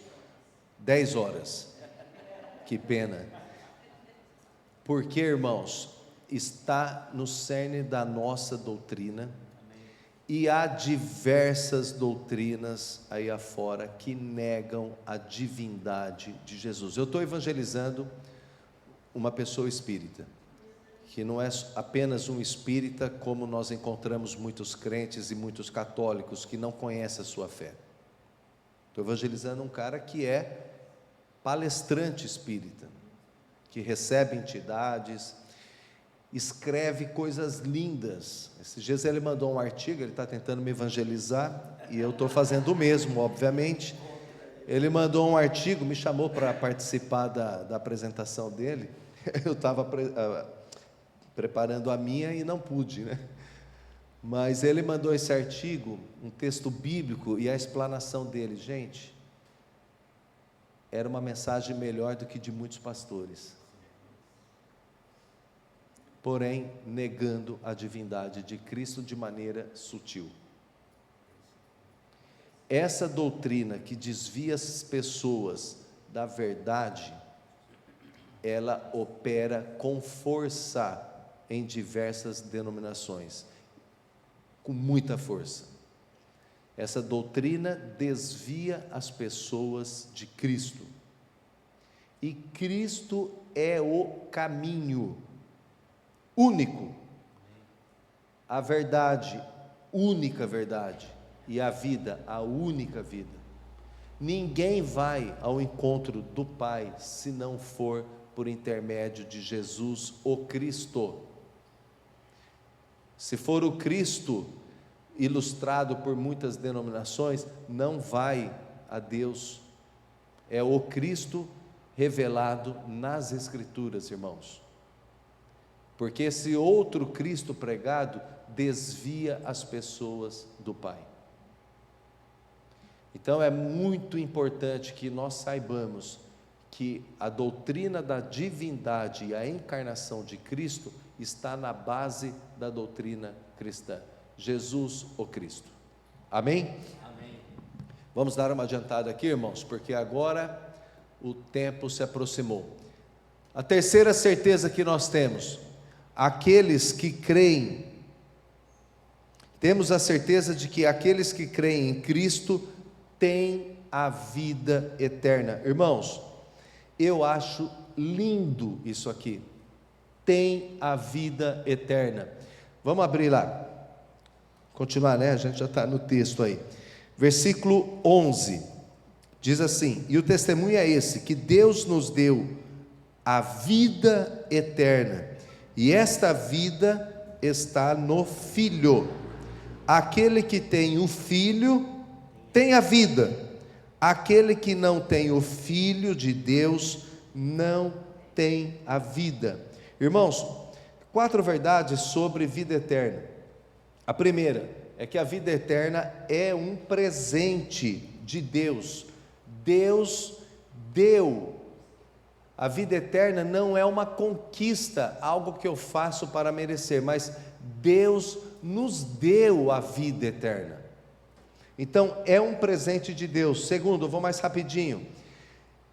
Speaker 1: 10 horas, que pena. Porque, irmãos, está no cerne da nossa doutrina, e há diversas doutrinas aí afora que negam a divindade de Jesus. Eu estou evangelizando uma pessoa espírita, que não é apenas um espírita, como nós encontramos muitos crentes e muitos católicos que não conhecem a sua fé. Estou evangelizando um cara que é palestrante espírita, que recebe entidades, escreve coisas lindas. Esses dias ele mandou um artigo, ele está tentando me evangelizar, e eu estou fazendo o mesmo, obviamente. Ele mandou um artigo, me chamou para participar da apresentação dele. Eu estava preparando a minha e não pude, né? Mas ele mandou esse artigo, um texto bíblico, e a explanação dele, gente, era uma mensagem melhor do que de muitos pastores, porém negando a divindade de Cristo de maneira sutil. Essa doutrina que desvia as pessoas da verdade, ela opera com força em diversas denominações, com muita força. Essa doutrina desvia as pessoas de Cristo, e Cristo é o caminho único, a verdade, única verdade, e a vida, a única vida. Ninguém vai ao encontro do Pai se não for por intermédio de Jesus, o Cristo. Se for o Cristo ilustrado por muitas denominações, não vai a Deus. É o Cristo revelado nas Escrituras, irmãos. Porque esse outro Cristo pregado desvia as pessoas do Pai. Então é muito importante que nós saibamos que a doutrina da divindade e a encarnação de Cristo está na base da doutrina cristã. Jesus, o Cristo. Amém?
Speaker 4: Amém.
Speaker 1: Vamos dar uma adiantada aqui, irmãos, porque agora o tempo se aproximou. A terceira certeza que nós temos: aqueles que creem, temos a certeza de que aqueles que creem em Cristo têm a vida eterna. Irmãos, eu acho lindo isso aqui. Tem a vida eterna. Vamos abrir lá. Continuar, né? A gente já está no texto aí. Versículo 11. Diz assim: e o testemunho é esse, que Deus nos deu a vida eterna, e esta vida está no Filho. Aquele que tem o Filho tem a vida. Aquele que não tem o Filho de Deus não tem a vida. Irmãos, 4 verdades sobre vida eterna. A primeira é que a vida eterna é um presente de Deus. Deus deu. A vida eterna não é uma conquista, algo que eu faço para merecer, mas Deus nos deu a vida eterna. Então é um presente de Deus. Segundo, eu vou mais rapidinho.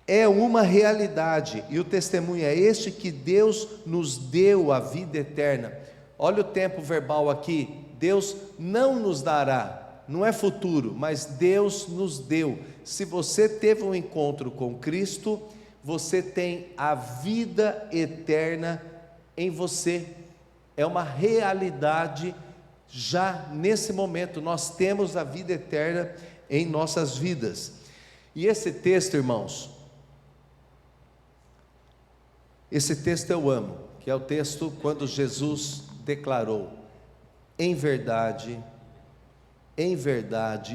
Speaker 1: É uma realidade, e o testemunho é este, que Deus nos deu a vida eterna. Olha o tempo verbal aqui. Deus não nos dará, não é futuro, mas Deus nos deu. Se você teve um encontro com Cristo, você tem a vida eterna em você. É uma realidade já nesse momento. Nós temos a vida eterna em nossas vidas. E esse texto, irmãos, esse texto eu amo, que é o texto quando Jesus declarou: em verdade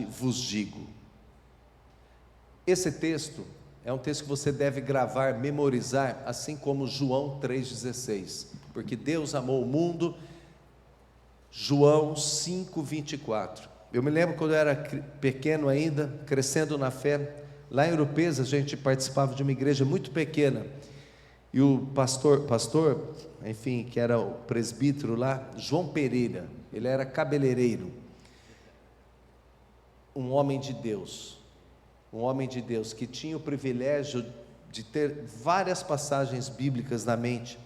Speaker 1: vos digo. Esse texto é um texto que você deve gravar, memorizar, assim como João 3,16, porque Deus amou o mundo. João 5,24. Eu me lembro quando eu era pequeno ainda, crescendo na fé, lá em Urupês a gente participava de uma igreja muito pequena, e o pastor, enfim, que era o presbítero lá, João Pereira, ele era cabeleireiro, um homem de Deus que tinha o privilégio de ter várias passagens bíblicas na mente,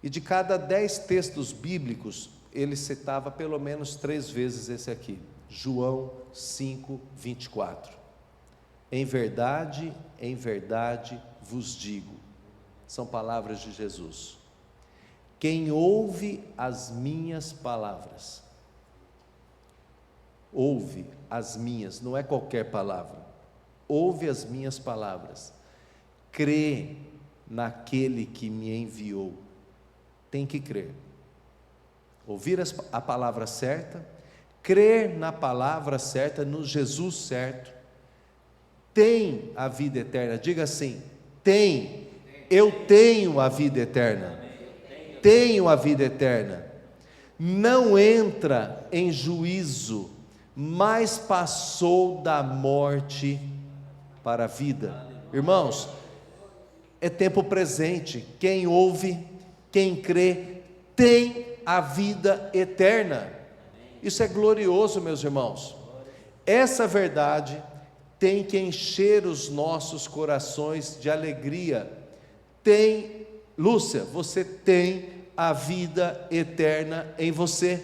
Speaker 1: e de cada 10 textos bíblicos, ele citava pelo menos 3 vezes esse aqui, João 5,24. Em verdade vos digo. São palavras de Jesus. Quem ouve as minhas palavras, ouve as minhas, não é qualquer palavra, ouve as minhas palavras, crê naquele que me enviou. Tem que crer. Ouvir a palavra certa, crer na palavra certa, no Jesus certo, tem a vida eterna. Diga assim: tem. Eu tenho a vida eterna. Tenho a vida eterna. Não entra em juízo, mas passou da morte para a vida. Irmãos, é tempo presente. Quem ouve, quem crê, tem a vida eterna. Isso é glorioso, meus irmãos. Essa verdade tem que encher os nossos corações de alegria. Tem, Lúcia, você tem a vida eterna em você.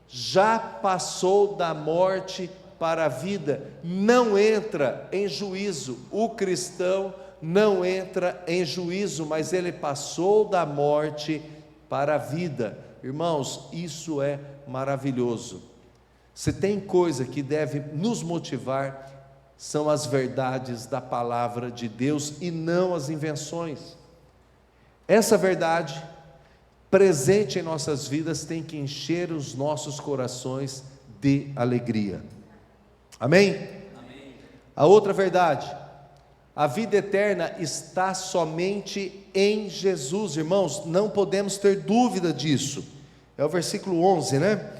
Speaker 1: Já passou da morte para a vida. Não entra em juízo. O cristão não entra em juízo, mas ele passou da morte para a vida. Irmãos, isso é maravilhoso. Se tem coisa que deve nos motivar, são as verdades da palavra de Deus e não as invenções. Essa verdade, presente em nossas vidas, tem que encher os nossos corações de alegria. Amém?
Speaker 4: Amém.
Speaker 1: A outra verdade, a vida eterna está somente em Jesus, irmãos, não podemos ter dúvida disso. É o versículo 11, né?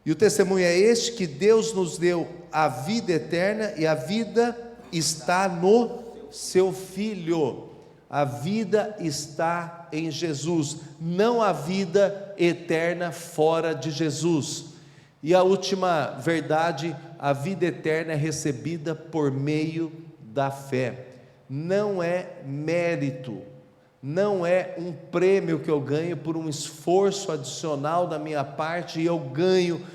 Speaker 1: E o testemunho é este, que Deus nos deu a vida eterna, e a vida está no seu Filho. A vida está em Jesus, não há vida eterna fora de Jesus. E a última verdade, a vida eterna é recebida por meio da fé. Não é mérito, não é um prêmio que eu ganho por um esforço adicional da minha parte e eu ganho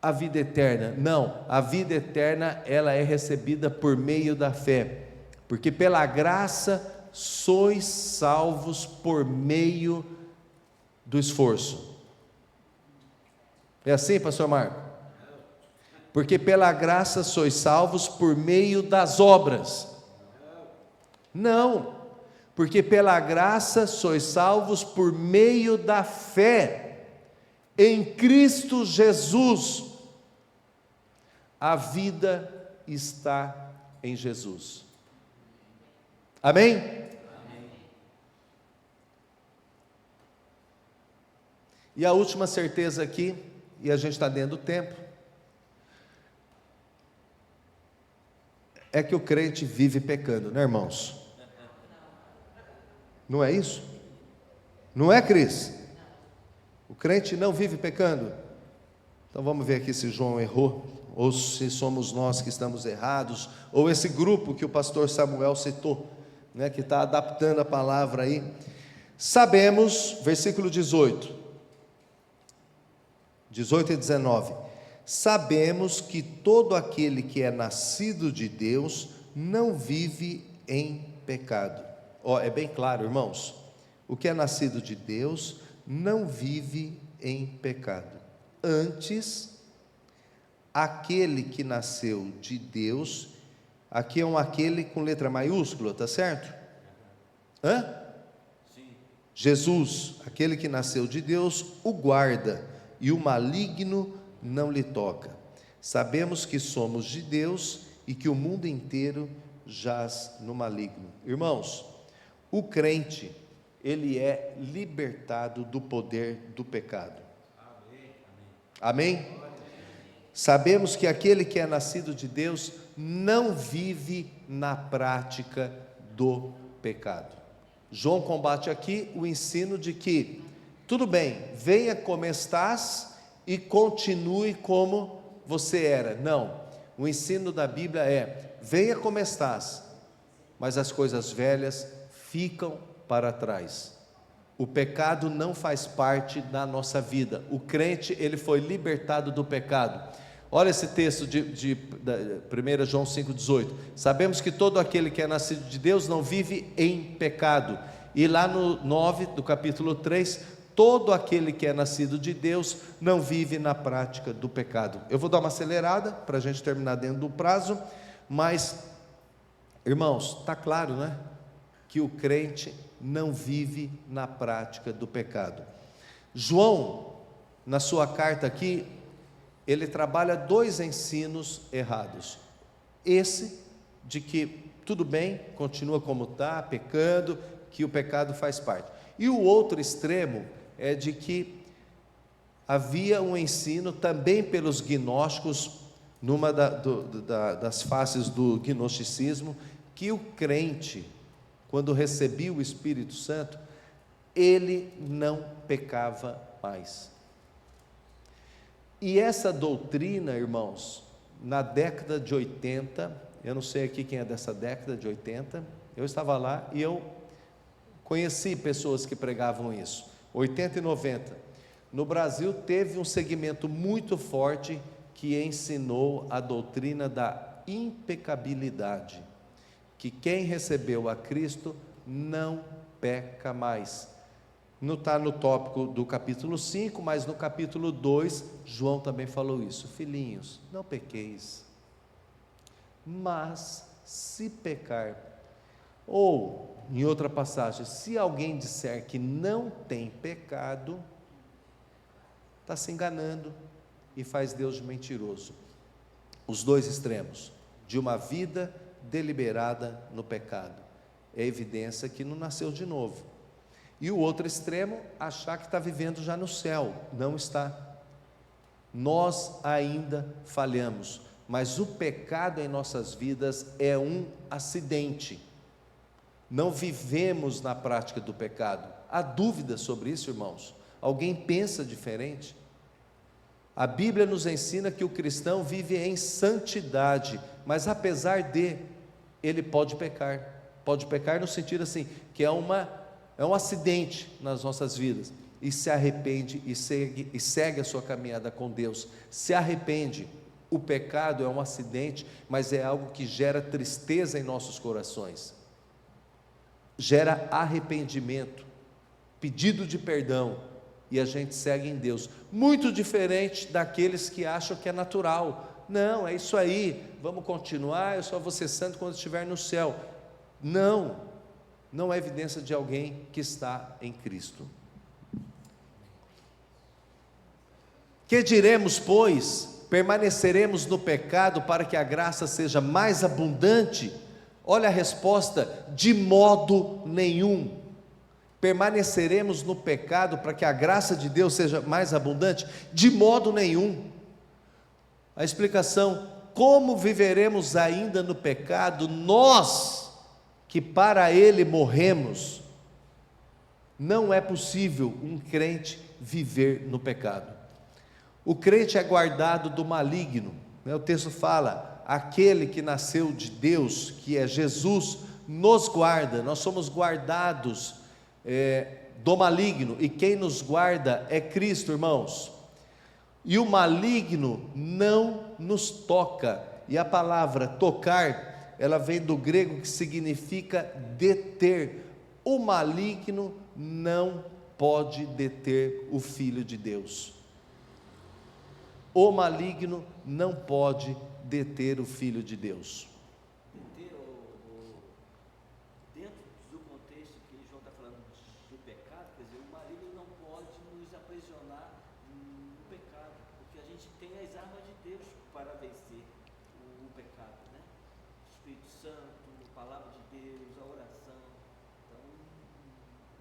Speaker 1: a vida eterna. Não, a vida eterna, ela é recebida por meio da fé, porque pela graça sois salvos por meio do esforço. É assim, pastor Marco? Porque pela graça sois salvos por meio das obras. Não, porque pela graça sois salvos por meio da fé em Cristo Jesus. A vida está em Jesus. Amém? Amém. E a última certeza aqui, e a gente está dentro do tempo, é que o crente vive pecando, né, irmãos? Não é isso? Não é, Cris? O crente não vive pecando? Então vamos ver aqui se João errou, ou se somos nós que estamos errados, ou esse grupo que o pastor Samuel citou, né, que está adaptando a palavra aí. Sabemos, versículo 18 e 19, sabemos que todo aquele que é nascido de Deus não vive em pecado. É bem claro, irmãos, o que é nascido de Deus não vive em pecado. Antes, aquele que nasceu de Deus, aqui é aquele com letra maiúscula, tá certo?
Speaker 4: Sim.
Speaker 1: Jesus, aquele que nasceu de Deus, o guarda, e o maligno não lhe toca. Sabemos que somos de Deus e que o mundo inteiro jaz no maligno. Irmãos, o crente, ele é libertado do poder do pecado. Amém? Sabemos que aquele que é nascido de Deus não vive na prática do pecado. João combate aqui o ensino de que, tudo bem, venha como estás e continue como você era. Não, o ensino da Bíblia é: venha como estás, mas as coisas velhas ficam para trás. O pecado não faz parte da nossa vida. O crente, ele foi libertado do pecado. Olha esse texto de 1 João 5,18. Sabemos que todo aquele que é nascido de Deus não vive em pecado. E lá no 9 do capítulo 3, todo aquele que é nascido de Deus não vive na prática do pecado. Eu vou dar uma acelerada para a gente terminar dentro do prazo, mas, irmãos, está claro, né? Que o crente não vive na prática do pecado. João, na sua carta aqui, ele trabalha dois ensinos errados. Esse de que tudo bem, continua como está, pecando, que o pecado faz parte. E o outro extremo é de que havia um ensino também pelos gnósticos, numa das faces do gnosticismo, que o crente, quando recebia o Espírito Santo, ele não pecava mais. E essa doutrina, irmãos, na década de 80, eu não sei aqui quem é dessa década de 80, eu estava lá e eu conheci pessoas que pregavam isso, 80 e 90, no Brasil teve um segmento muito forte que ensinou a doutrina da impecabilidade, que quem recebeu a Cristo não peca mais. Não está no tópico do capítulo 5, mas no capítulo 2, João também falou isso: filhinhos, não pequeis, Mas se pecar, ou em outra passagem, se alguém disser que não tem pecado, está se enganando e faz Deus de mentiroso. Os dois extremos, de uma vida deliberada no pecado, é evidência que não nasceu de novo. E o outro extremo, achar que está vivendo já no céu. Não está. Nós ainda falhamos, mas o pecado em nossas vidas é um acidente. Não vivemos na prática do pecado. Há dúvida sobre isso, irmãos? Alguém pensa diferente? A Bíblia nos ensina que o cristão vive em santidade, mas apesar de, ele pode pecar. Pode pecar no sentido assim, que é um acidente nas nossas vidas, e se arrepende e segue a sua caminhada com Deus. Se arrepende. O pecado é um acidente, mas é algo que gera tristeza em nossos corações, gera arrependimento, pedido de perdão, e a gente segue em Deus, muito diferente daqueles que acham que é natural. Não, é isso aí, vamos continuar, eu só vou ser santo quando estiver no céu. Não é evidência de alguém que está em Cristo. Que diremos, pois? Permaneceremos no pecado para que a graça seja mais abundante? Olha a resposta: de modo nenhum. Permaneceremos no pecado para que a graça de Deus seja mais abundante? De modo nenhum. A explicação: como viveremos ainda no pecado, nós que para ele morremos? Não é possível um crente viver no pecado. O crente é guardado do maligno, né? O texto fala, aquele que nasceu de Deus, que é Jesus, nos guarda. Nós somos guardados do maligno, e quem nos guarda é Cristo, irmãos. E o maligno não nos toca, e a palavra tocar, ela vem do grego que significa deter. O maligno não pode deter o Filho de Deus. O maligno não pode deter o Filho de Deus.
Speaker 4: Deter, dentro do contexto que João está falando do pecado, quer dizer, o maligno não pode nos aprisionar no pecado, porque a gente tem as armas de Deus para vencer o pecado, né? O Espírito Santo, a palavra de Deus, a oração. Então,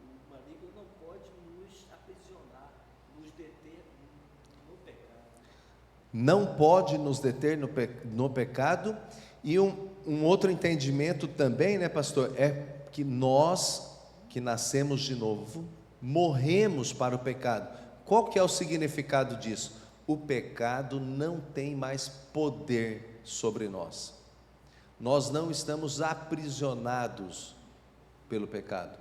Speaker 4: o maligno não pode nos aprisionar, nos deter no pecado.
Speaker 1: Não pode nos deter no pecado. E um outro entendimento também, né, pastor, é que nós que nascemos de novo, morremos para o pecado. Qual que é o significado disso? O pecado não tem mais poder sobre nós. Nós não estamos aprisionados pelo pecado.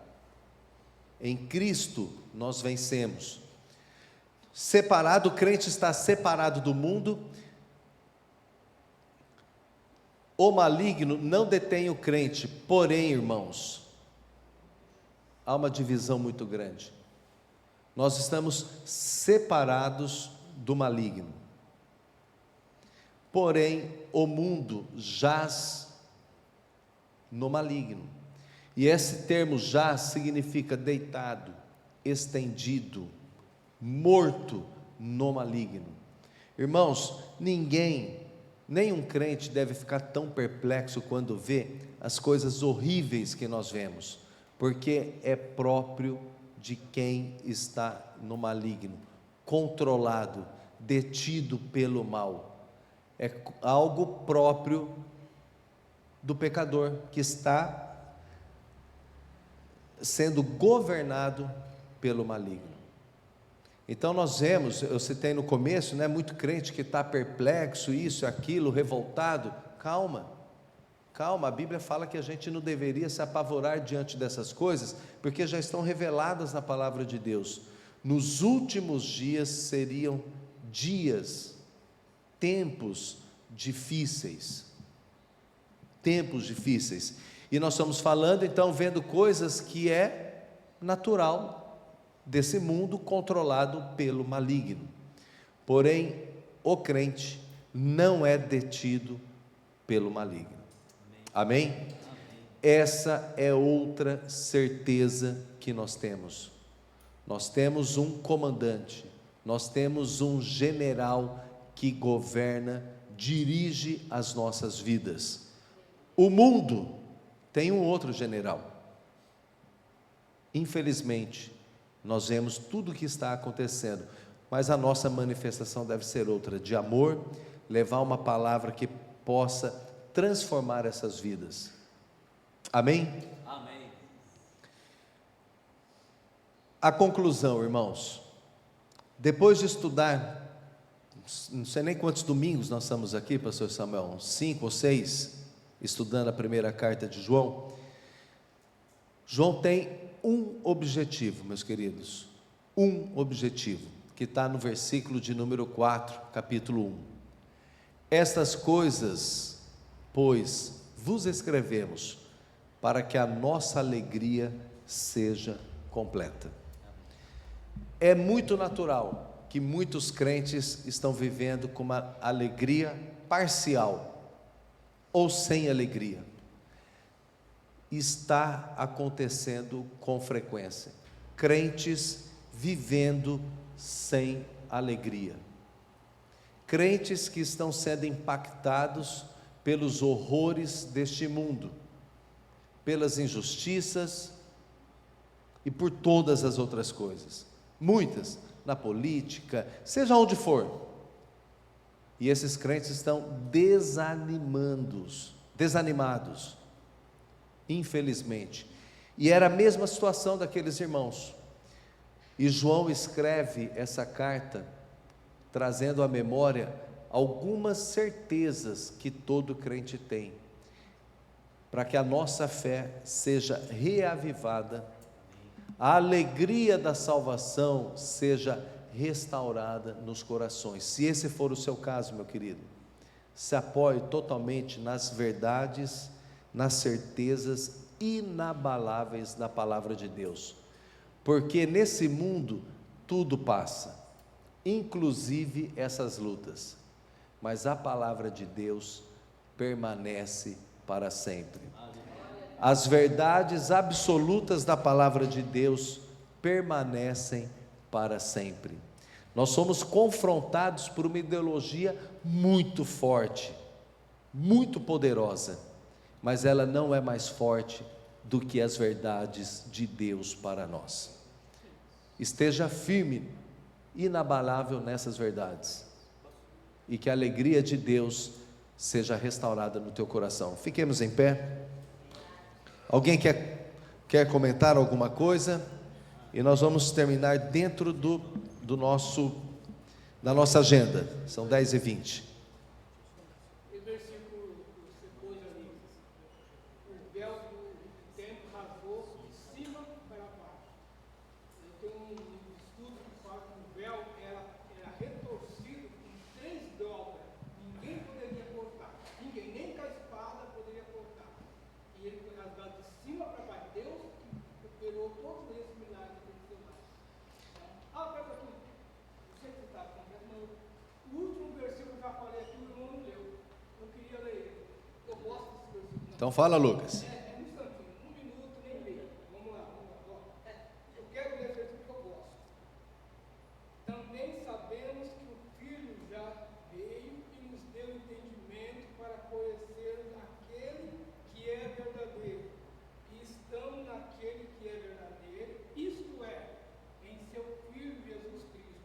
Speaker 1: Em Cristo nós vencemos. Separado, o crente está separado do mundo. O maligno não detém o crente, porém, irmãos, há uma divisão muito grande. Nós estamos separados do maligno. Porém, o mundo jaz no maligno. E esse termo jaz significa deitado, estendido, morto no maligno. Irmãos, nenhum crente deve ficar tão perplexo quando vê as coisas horríveis que nós vemos, porque é próprio de quem está no maligno, controlado, detido pelo mal. É algo próprio do pecador que está sendo governado pelo maligno. Então nós vemos, eu citei no começo, né, muito crente que está perplexo, isso, aquilo, revoltado. Calma, a Bíblia fala que a gente não deveria se apavorar diante dessas coisas, porque já estão reveladas na palavra de Deus. Nos últimos dias seriam dias, tempos difíceis, e nós estamos falando então, vendo coisas que é natural, desse mundo controlado pelo maligno. Porém, o crente não é detido pelo maligno. Amém? Essa é outra certeza que nós temos. Nós temos um comandante, nós temos um general que governa, dirige as nossas vidas. O mundo tem um outro general. Infelizmente, nós vemos tudo o que está acontecendo, mas a nossa manifestação deve ser outra, de amor, levar uma palavra que possa transformar essas vidas. Amém?
Speaker 4: Amém.
Speaker 1: A conclusão, irmãos, depois de estudar, não sei nem quantos domingos nós estamos aqui, pastor Samuel, uns 5 ou 6, estudando a primeira carta de João. João tem um objetivo, meus queridos, um objetivo, que está no versículo de número 4, capítulo 1. Estas coisas, pois, vos escrevemos, para que a nossa alegria seja completa. É muito natural que muitos crentes estão vivendo com uma alegria parcial, ou sem alegria. Está acontecendo com frequência, crentes vivendo sem alegria, crentes que estão sendo impactados pelos horrores deste mundo, pelas injustiças e por todas as outras coisas, muitas, na política, seja onde for, e esses crentes estão desanimados, infelizmente, e era a mesma situação daqueles irmãos, e João escreve essa carta, trazendo à memória algumas certezas que todo crente tem, para que a nossa fé seja reavivada, a alegria da salvação seja restaurada nos corações. Se esse for o seu caso, meu querido, se apoie totalmente nas verdades, nas certezas inabaláveis da palavra de Deus, porque nesse mundo tudo passa, inclusive essas lutas, mas a palavra de Deus permanece para sempre. As verdades absolutas da palavra de Deus permanecem para sempre. Nós somos confrontados por uma ideologia muito forte, muito poderosa, mas ela não é mais forte do que as verdades de Deus para nós. Esteja firme, inabalável nessas verdades, e que a alegria de Deus seja restaurada no teu coração. Fiquemos em pé. Alguém quer comentar alguma coisa? E nós vamos terminar dentro da nossa agenda. São 10h20.
Speaker 3: Esse versículo que você pôs ali, o véu do templo rasgou de cima para baixo. Eu tenho um estudo que fala que o véu era retorcido em 3 dobras. Ninguém poderia cortar. Ninguém, nem com a espada poderia cortar. E ele foi rasgado de cima para baixo. Deus que operou todos esses milagres excepcionais. Pega aqui. Não sei se está acontecendo. O último versículo que eu já falei aqui, o irmão não leu. Eu queria ler ele. Eu gosto desse versículo.
Speaker 1: Então fala, Lucas.
Speaker 3: É um instantinho, 1 minuto, nem leio. Vamos lá. Eu quero ler esse versículo que eu gosto. Também sabemos que o Filho já veio e nos deu entendimento para conhecermos aquele que é verdadeiro. E estamos naquele que é verdadeiro, isto é, em seu Filho Jesus Cristo.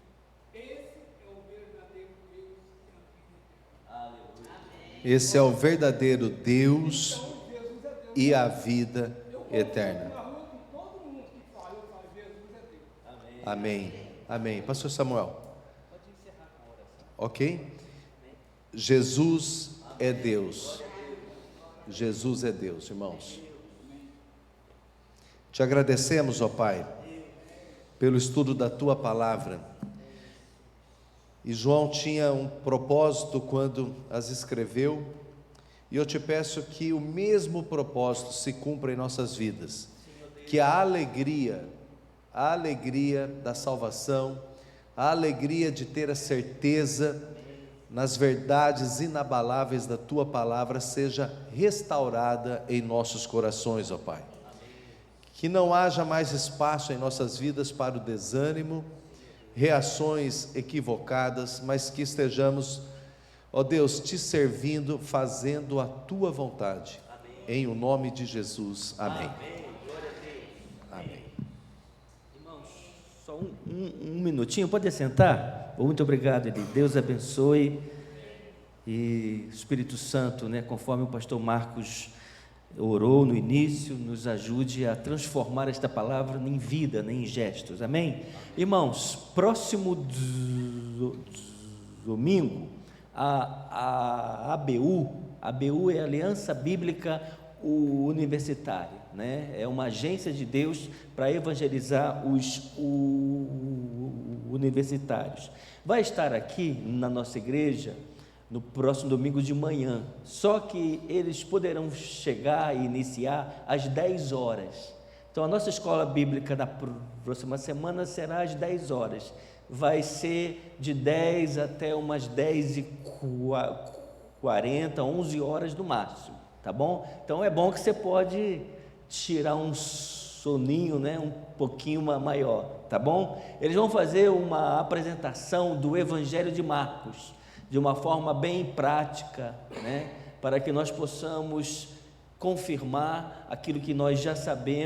Speaker 3: Esse é o verdadeiro Deus e a vida eterna.
Speaker 4: Aleluia.
Speaker 1: Esse é o verdadeiro Deus
Speaker 3: Então, Jesus é Deus.
Speaker 1: e a vida
Speaker 3: Eu
Speaker 1: eterna.
Speaker 3: na rua com todo mundo que fala, eu falo, Jesus é Deus.
Speaker 4: Amém.
Speaker 1: Amém. Amém. Pastor Samuel.
Speaker 4: Pode encerrar com a oração.
Speaker 1: Ok? Jesus é Deus. Jesus é Deus, irmãos. Te agradecemos, ó Pai, pelo estudo da Tua palavra. E João tinha um propósito quando as escreveu, e eu te peço que o mesmo propósito se cumpra em nossas vidas, que a alegria da salvação, a alegria de ter a certeza nas verdades inabaláveis da Tua palavra, seja restaurada em nossos corações, ó Pai. Que não haja mais espaço em nossas vidas para o desânimo, reações equivocadas, mas que estejamos, ó Deus, Te servindo, fazendo a Tua vontade. Em o nome de Jesus. Amém. Amém.
Speaker 4: Irmãos, só um minutinho, pode sentar? Muito obrigado, Eli. Deus abençoe. E Espírito Santo, né, conforme o pastor Marcos orou no início, nos ajude a transformar esta palavra em vida, em gestos. Amém? Irmãos, próximo domingo, a ABU é a Aliança Bíblica Universitária, né? É uma agência de Deus para evangelizar os universitários. Vai estar aqui na nossa igreja no próximo domingo de manhã, só que eles poderão chegar e iniciar às 10 horas. Então a nossa escola bíblica na próxima semana será às 10 horas. Vai ser de 10 até umas 10h40, 11 horas no máximo, tá bom? Então é bom que você pode tirar um soninho, né, um pouquinho maior, tá bom? Eles vão fazer uma apresentação do Evangelho de Marcos, de uma forma bem prática, né, para que nós possamos confirmar aquilo que nós já sabemos.